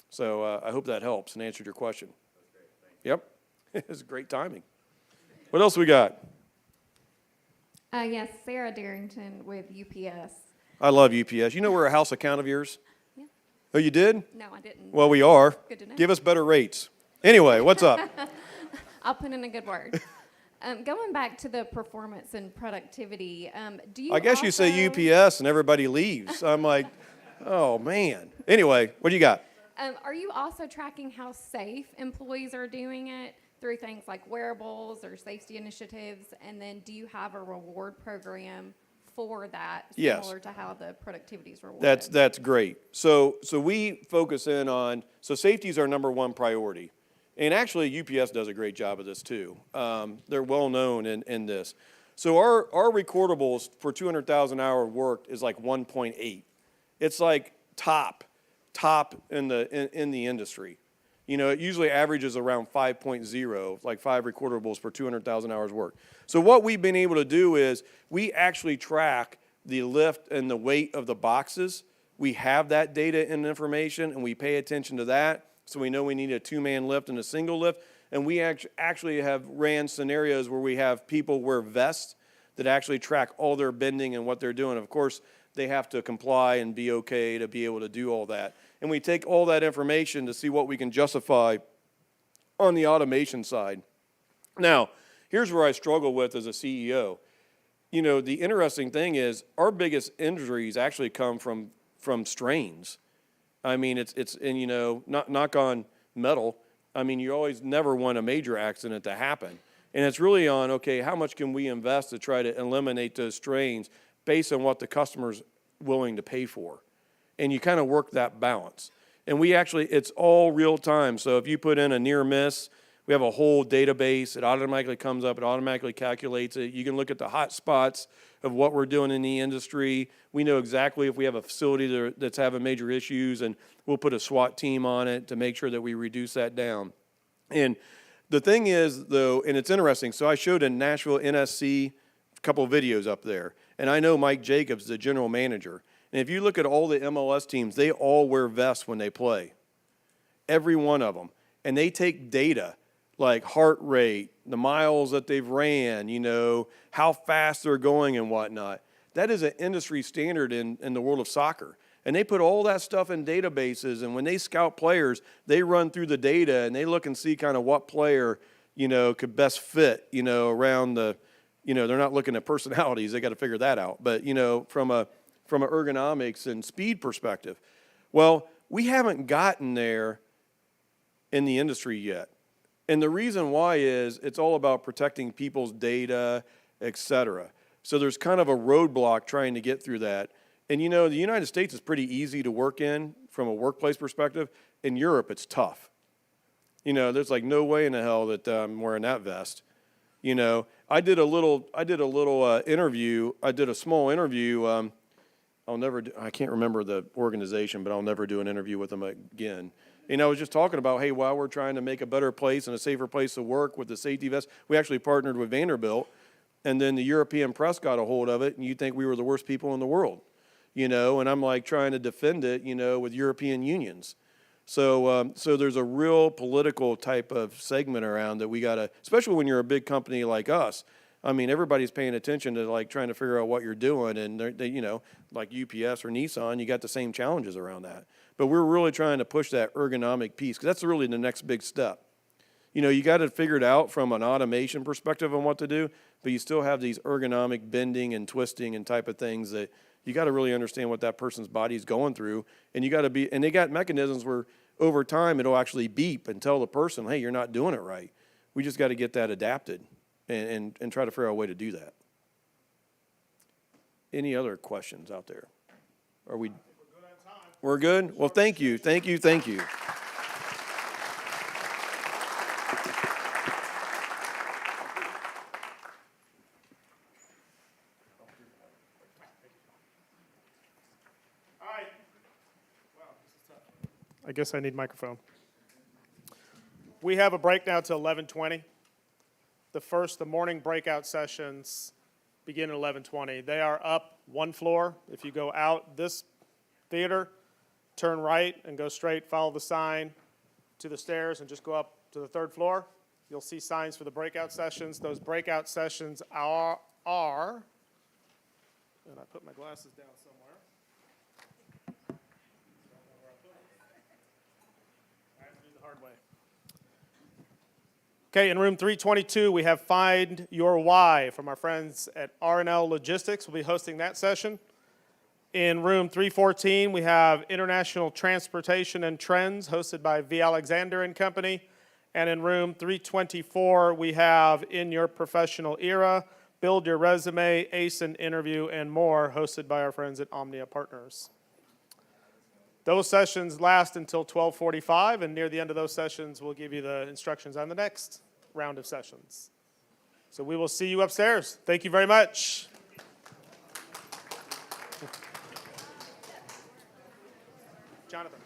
So I hope that helps and answered your question. Yep, it's great timing. What else we got? Yes, Sarah Darrington with UPS. I love UPS. You know we're a house account of yours? Yeah. Oh, you did? No, I didn't. Well, we are. Good to know. Give us better rates. Anyway, what's up? I'll put in a good word. Going back to the performance and productivity, do you I guess you say UPS and everybody leaves. I'm like, oh, man. Anyway, what do you got? Are you also tracking how safe employees are doing it through things like wearables or safety initiatives? And then do you have a reward program for that, Yes. similar to how the productivities were awarded. That's great. So we focus in on, so safety is our number one priority. And actually, UPS does a great job of this too. They're well known in this. So our recordables for 200,000 hour worked is like 1.8. It's like top in the industry. You know, it usually averages around 5.0, like 5 recordables per 200,000 hours worked. So what we've been able to do is we actually track the lift and the weight of the boxes. We have that data and information, and we pay attention to that. So we know we need a 2-man lift and a single lift. And we actually have ran scenarios where we have people wear vests that actually track all their bending and what they're doing. Of course, they have to comply and be okay to be able to do all that. And we take all that information to see what we can justify on the automation side. Now, here's where I struggle with as a CEO. You know, the interesting thing is our biggest injuries actually come from strains. I mean, it's and you know, knock on metal. I mean, you always never want a major accident to happen. And it's really on, okay, how much can we invest to try to eliminate those strains based on what the customer's willing to pay for? And you kind of work that balance. And we actually, it's all real time. So if you put in a near miss, we have a whole database. It automatically comes up. It automatically calculates it. You can look at the hot spots of what we're doing in the industry. We know exactly if we have a facility that's having major issues, and we'll put a SWAT team on it to make sure that we reduce that down. And the thing is, though, and it's interesting, so I showed in Nashville NSC a couple of videos up there, and I know Mike Jacobs, the general manager. And if you look at all the MLS teams, they all wear vests when they play. Every one of them. And they take data like heart rate, the miles that they've ran, you know, how fast they're going and whatnot. That is an industry standard in the world of soccer. And they put all that stuff in databases, and when they scout players, they run through the data and they look and see kind of what player, you know, could best fit, you know, around the, you know, they're not looking at personalities. They got to figure that out. But, you know, from an ergonomics and speed perspective. Well, we haven't gotten there in the industry yet. And the reason why is it's all about protecting people's data, et cetera. So there's kind of a roadblock trying to get through that. And, you know, the United States is pretty easy to work in from a workplace perspective. In Europe, it's tough. You know, there's like no way in the hell that I'm wearing that vest. You know, I did a small interview. I can't remember the organization, but I'll never do an interview with them again. And I was just talking about, hey, while we're trying to make a better place and a safer place to work with the safety vest, we actually partnered with Vanderbilt, and then the European press got a hold of it, and you'd think we were the worst people in the world, you know, and I'm like trying to defend it, you know, with European unions. So there's a real political type of segment around that we got to, especially when you're a big company like us. I mean, everybody's paying attention to like trying to figure out what you're doing, and they, you know, like UPS or Nissan, you got the same challenges around that. But we're really trying to push that ergonomic piece, because that's really the next big step. You know, you got to figure it out from an automation perspective on what to do, but you still have these ergonomic bending and twisting and type of things that you got to really understand what that person's body's going through, and you got to be, and they got mechanisms where over time it'll actually beep and tell the person, hey, you're not doing it right. We just got to get that adapted and try to figure out a way to do that. Any other questions out there? Are we? We're good? Well, thank you. Thank you. Thank you. All right. Wow, this is tough. I guess I need microphone. We have a break now to 11:20. The morning breakout sessions begin at 11:20. They are up one floor. If you go out this theater, turn right and go straight, follow the sign to the stairs and just go up to the third floor. You'll see signs for the breakout sessions. Those breakout sessions are and I put my glasses down somewhere. I have to do the hard way. Okay, in room 322, we have Find Your Why from our friends at R&L Logistics. We'll be hosting that session. In room 314, we have International Transportation and Trends, hosted by V. Alexander and Company. And in room 324, we have In Your Professional Era Build Your Resume, Ace an Interview, and more, hosted by our friends at Omnia Partners. Those sessions last until 12:45, and near the end of those sessions, we'll give you the instructions on the next round of sessions. So we will see you upstairs. Thank you very much. Jonathan.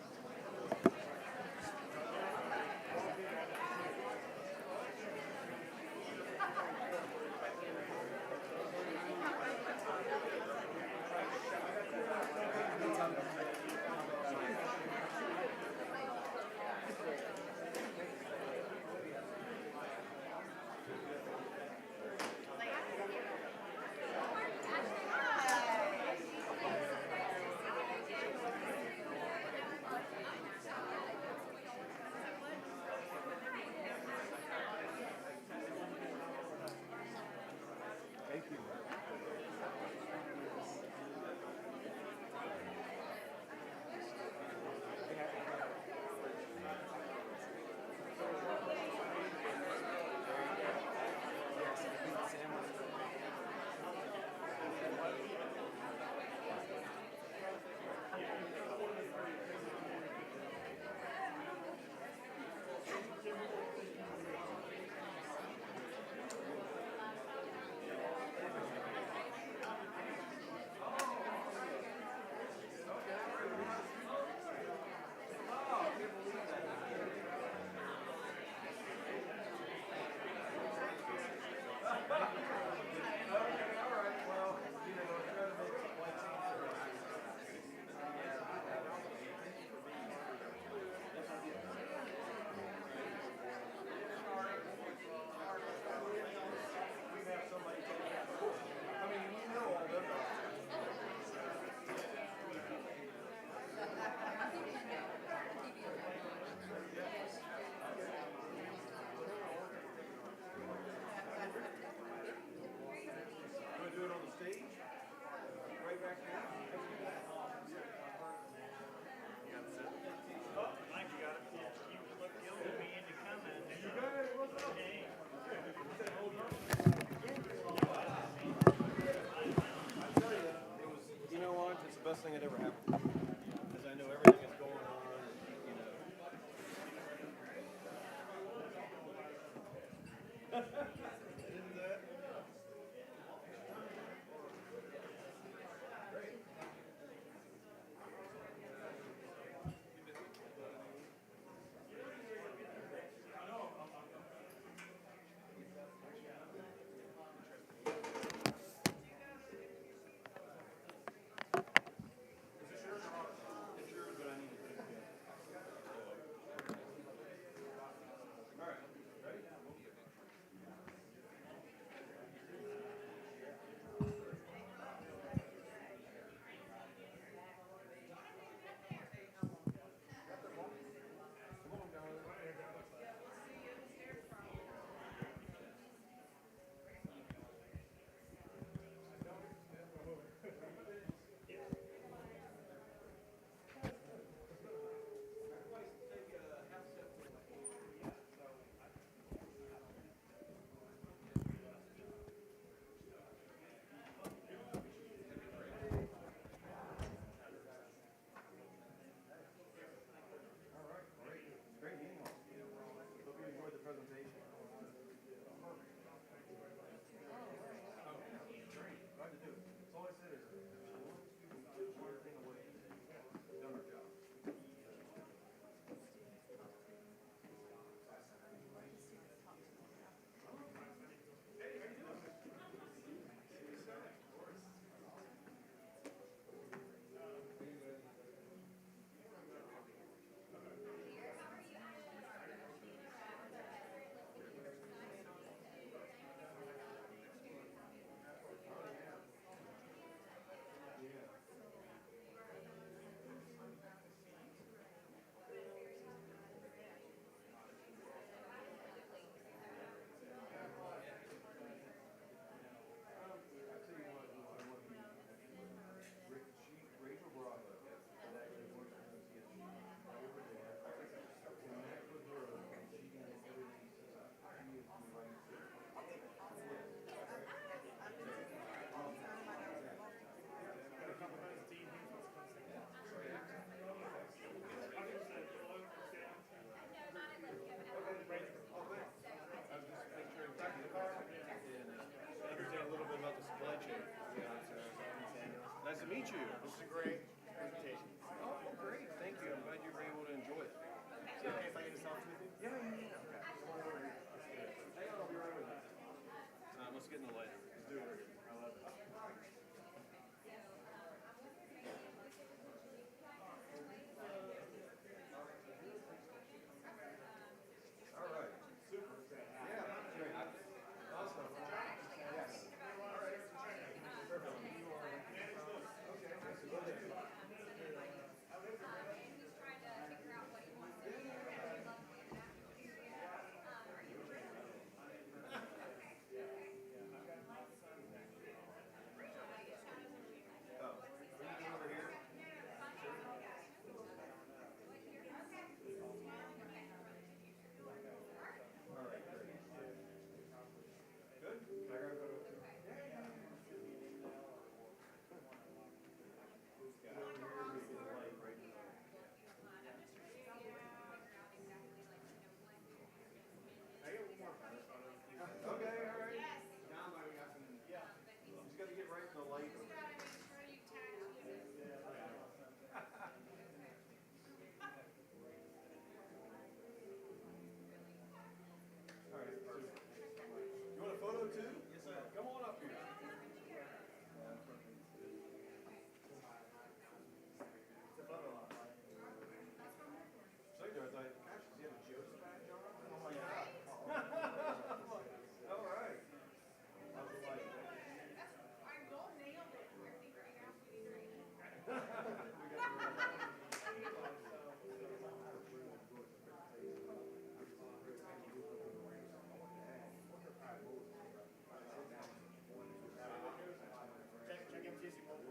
Best thing that ever happened to me, because I know everything is going on, you know. Isn't that? Is this yours? to meet you. This is a great presentation. Oh, well, great. Thank you. I'm glad you were able to enjoy it. Is it okay if I get a selfie with you? Yeah. Okay. Hang on, I'll be right with you. Let's get in the light. Let's do it. I love it. All right. Super. Yeah. Great. Awesome. Yes. All right. Perfect. Okay. So go ahead. Okay, all right. Now we got some. Yeah. Just got to get right in the light. All right. Perfect. You want a photo too? Yes, sir. Come on up here. It's a photo op. So I thought, gosh, does he have a Joseph badge on? Oh my God. All right. How's the light? Check in, see if you want. I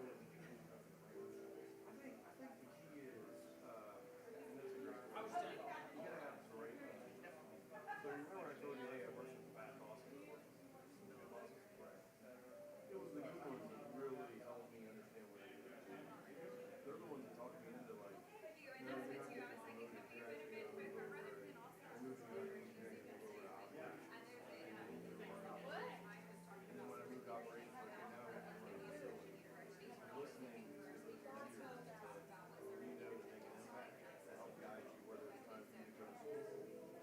think the key is, I was telling you, you gotta have a great. So you remember I told you, hey, I worked with Pat Dawson. It was the good ones that really helped me understand what it is. They're the ones that talked me into like, no, you're not getting promoted, you're actually going to go over and move you out of engineering and go over to operations. And then when I moved to operations, like now I'm running the facility. Listening to those leaders that you know that make an impact to help guide you, whether it's time for you to go to school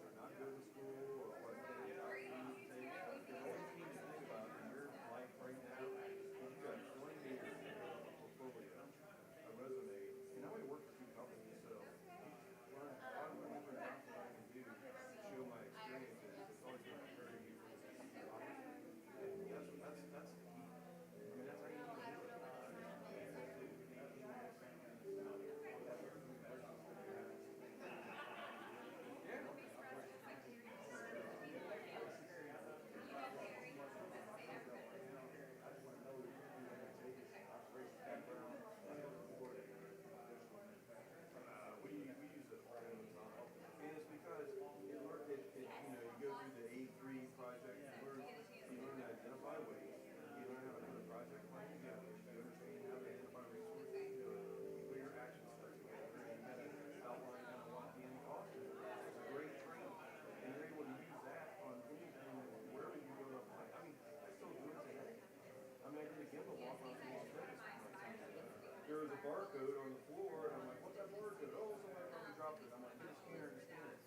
or not go to school or what they are you to take. Because all you need to think about in your life right now is you've got 20 years to build up a portfolio, a resume, and I only work for 2 companies, so learn a lot of different things that I can do to show my experiences. It's always going to prepare you for the future. And that's the key. I mean, that's how you need to do it. We use it all the time. And it's because you go through the A3 project, you learn to identify waste, you learn how to put a project plan together, you understand how to identify resources, you put your action steps together, and you kind of outline kind of what the end cost is. It's a great training, and you're able to use that on anything, wherever you go to apply. I mean, I still do it today. I mean, I did a gimbal walk on Las Vegas. There was a barcode on the floor, and I'm like, what's that barcode? Oh, somebody probably dropped it. I'm like, get a scanner and scan it.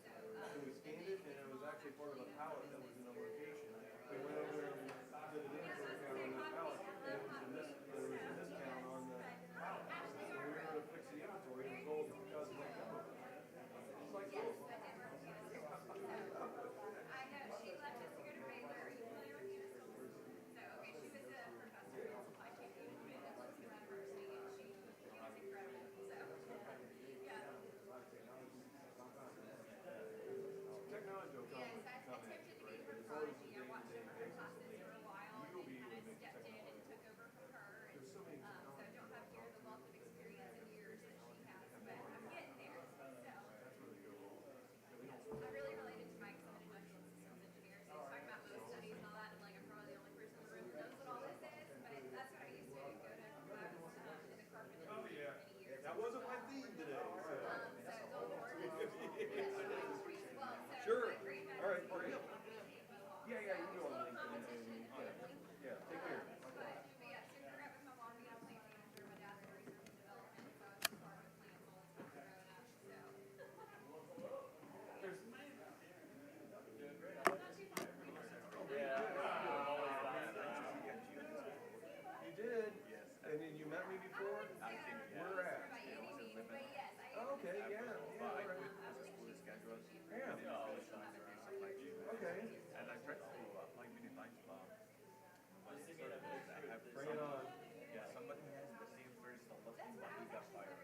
So we scanned it, and it was actually part of a pallet that was in a location. We went over there and did an inventory count on that pallet, and there was a miscount on the pallet. So we were able to fix the inventory, and it was all because of that gimbal. It's like, oh. Technology will come with and then you met me before? I think, yeah. Where at? Oh, okay, yeah, yeah, all right. Yeah. Okay. And I tried to apply many times, but Bring it on. yeah, somebody has the same first listing, but he got fired.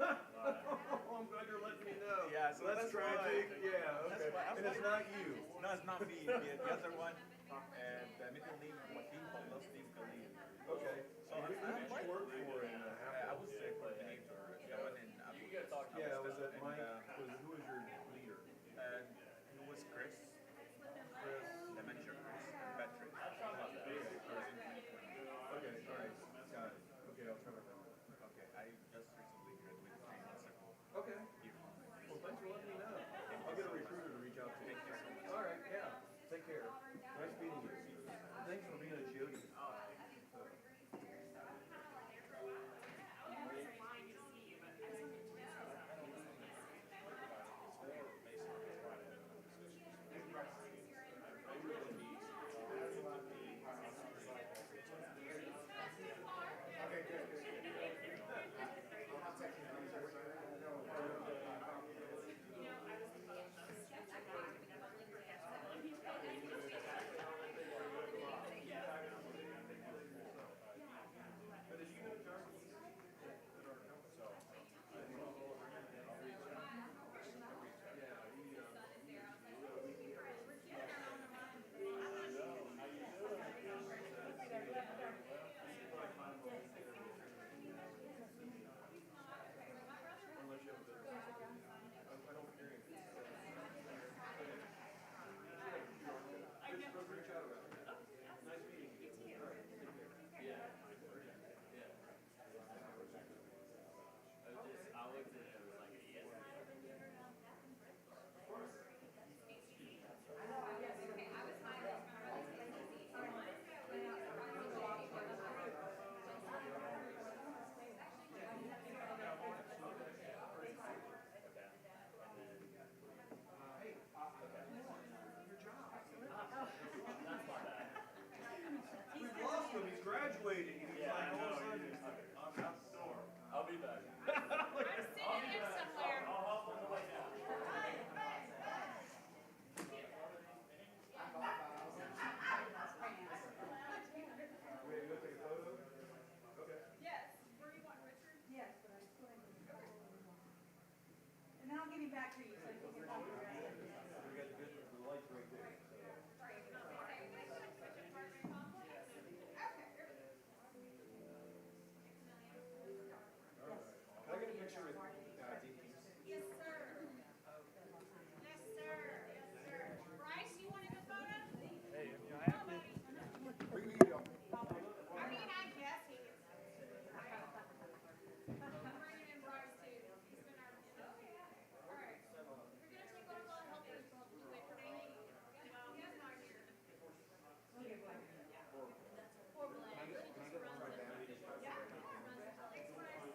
Oh, I'm glad you're letting me know. Yeah, so That's that's tragic, why- yeah, that's okay. why I'm And it's like- not you. No, it's not me. The other one, and the middle name, Joaquin Pavlovsky Khalil. Okay. So Who did you work for in I was the coordinator, the one in Abu Dhabi. Yeah, was it And, Mike, who was your leader? And who was Chris? The manager, Chris Patrick. Okay, all right, got it. Okay, I'll try to remember. Okay, I just recently graduated 3 months ago. Okay. Well, thanks for letting me know. I'll get a recruiter to reach out to you. Thank you so much. All right, yeah, take care. Nice meeting you. Thanks for being a Jody. We've lost him, he's graduating, and he's like, all of a sudden. I'm out the door. I'll be back. Ready to go take a photo? Okay. Yes, where you want Richard? Yes, but I still have to. And then I'll give him back to you, so you can talk to him. We got the good, the lights right there. Can I get a picture with Dean Keys? Yes, sir. Yes, sir. Yes, sir. Bryce, you wanted a photo? Hey, if you have to. Bring me your. I mean, I guess he can. I'm bringing in Bryce too. He's been our. All right. We're gonna take one of our helpers. Wait for Amy. Well, he's not here. Poor Blaine. He just runs it. Yeah. Thanks, Bryce.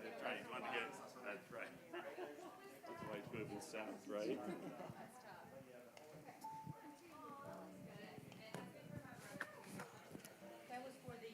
That's right, you want to get, that's right. That's why it's moving south, right? That was for the,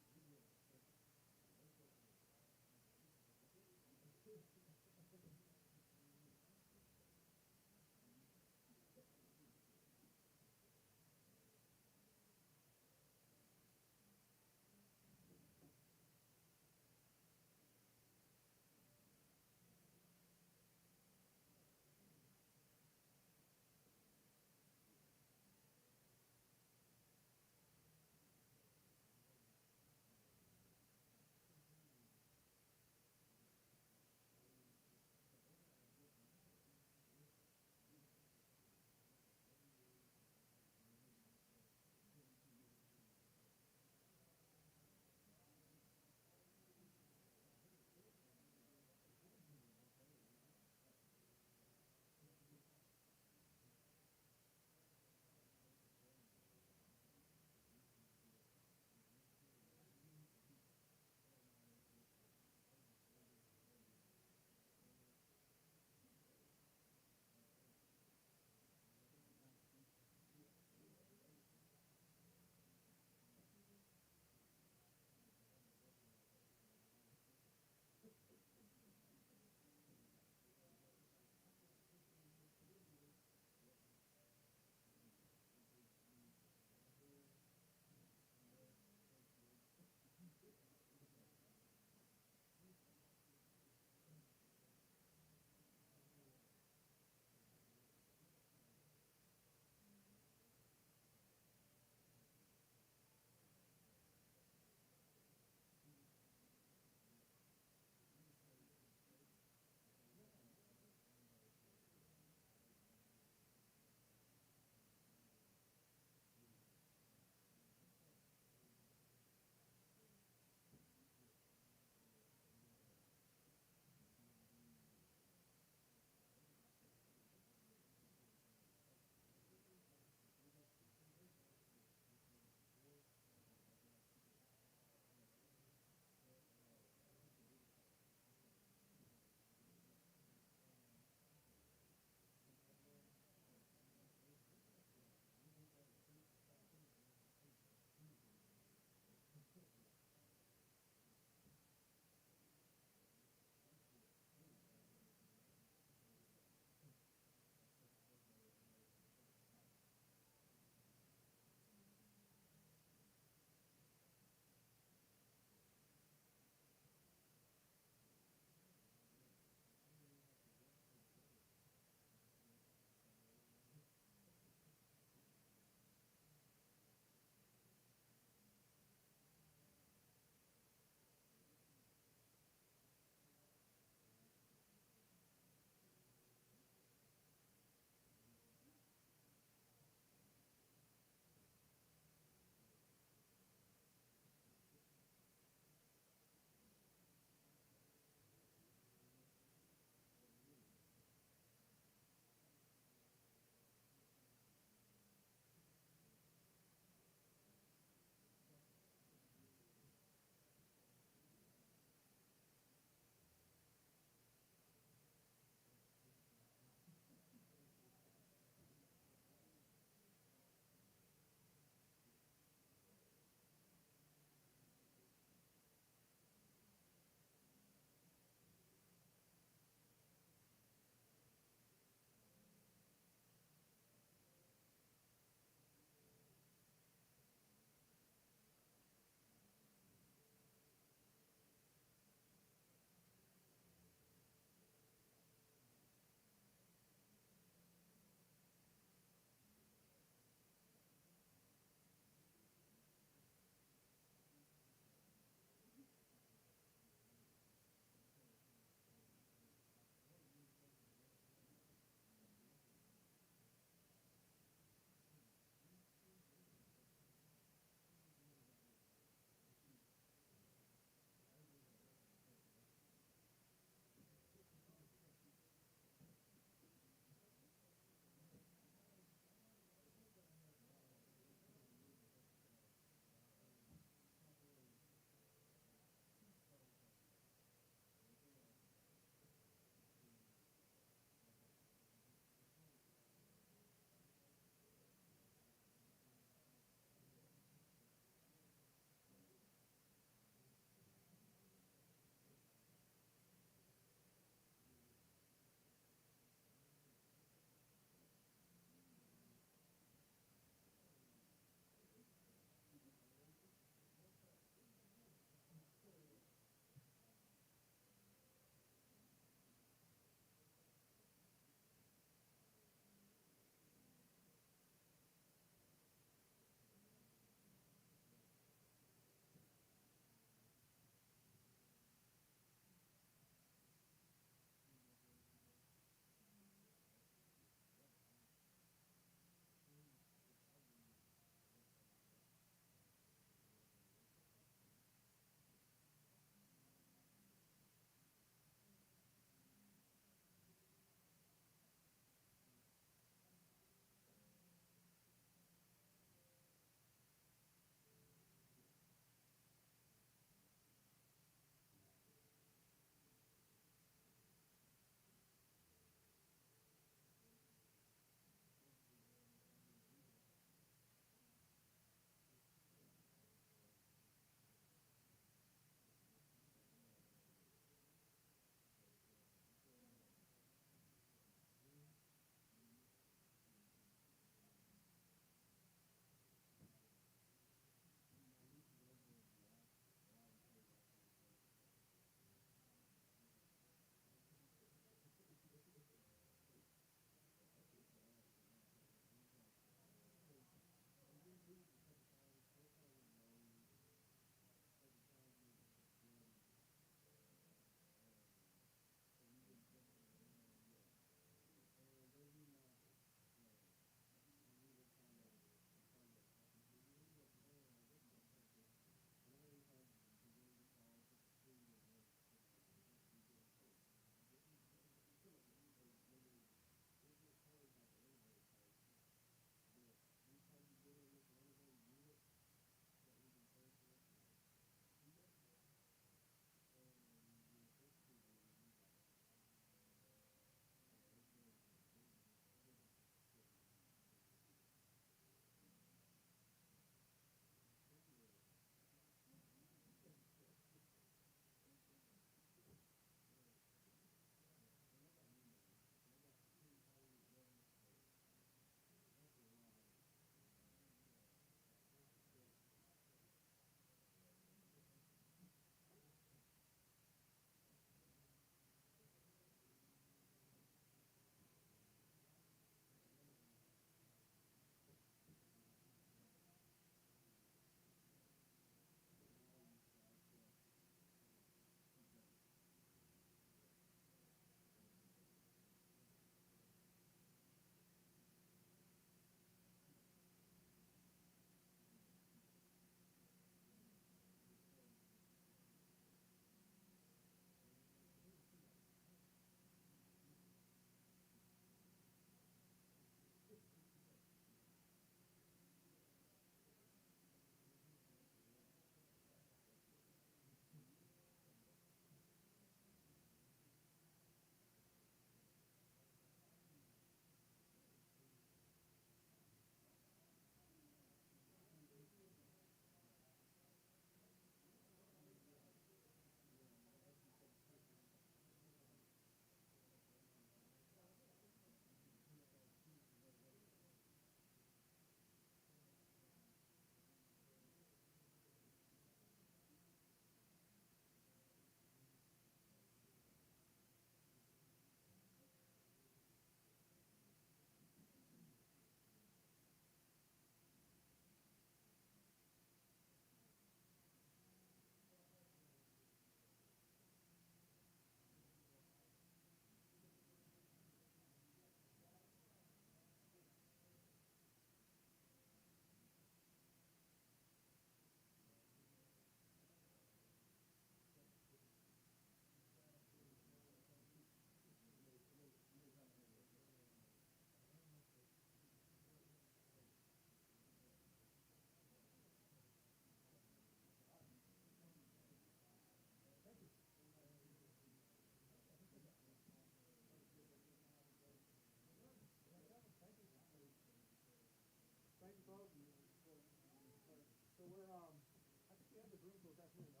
rooms, or was that here?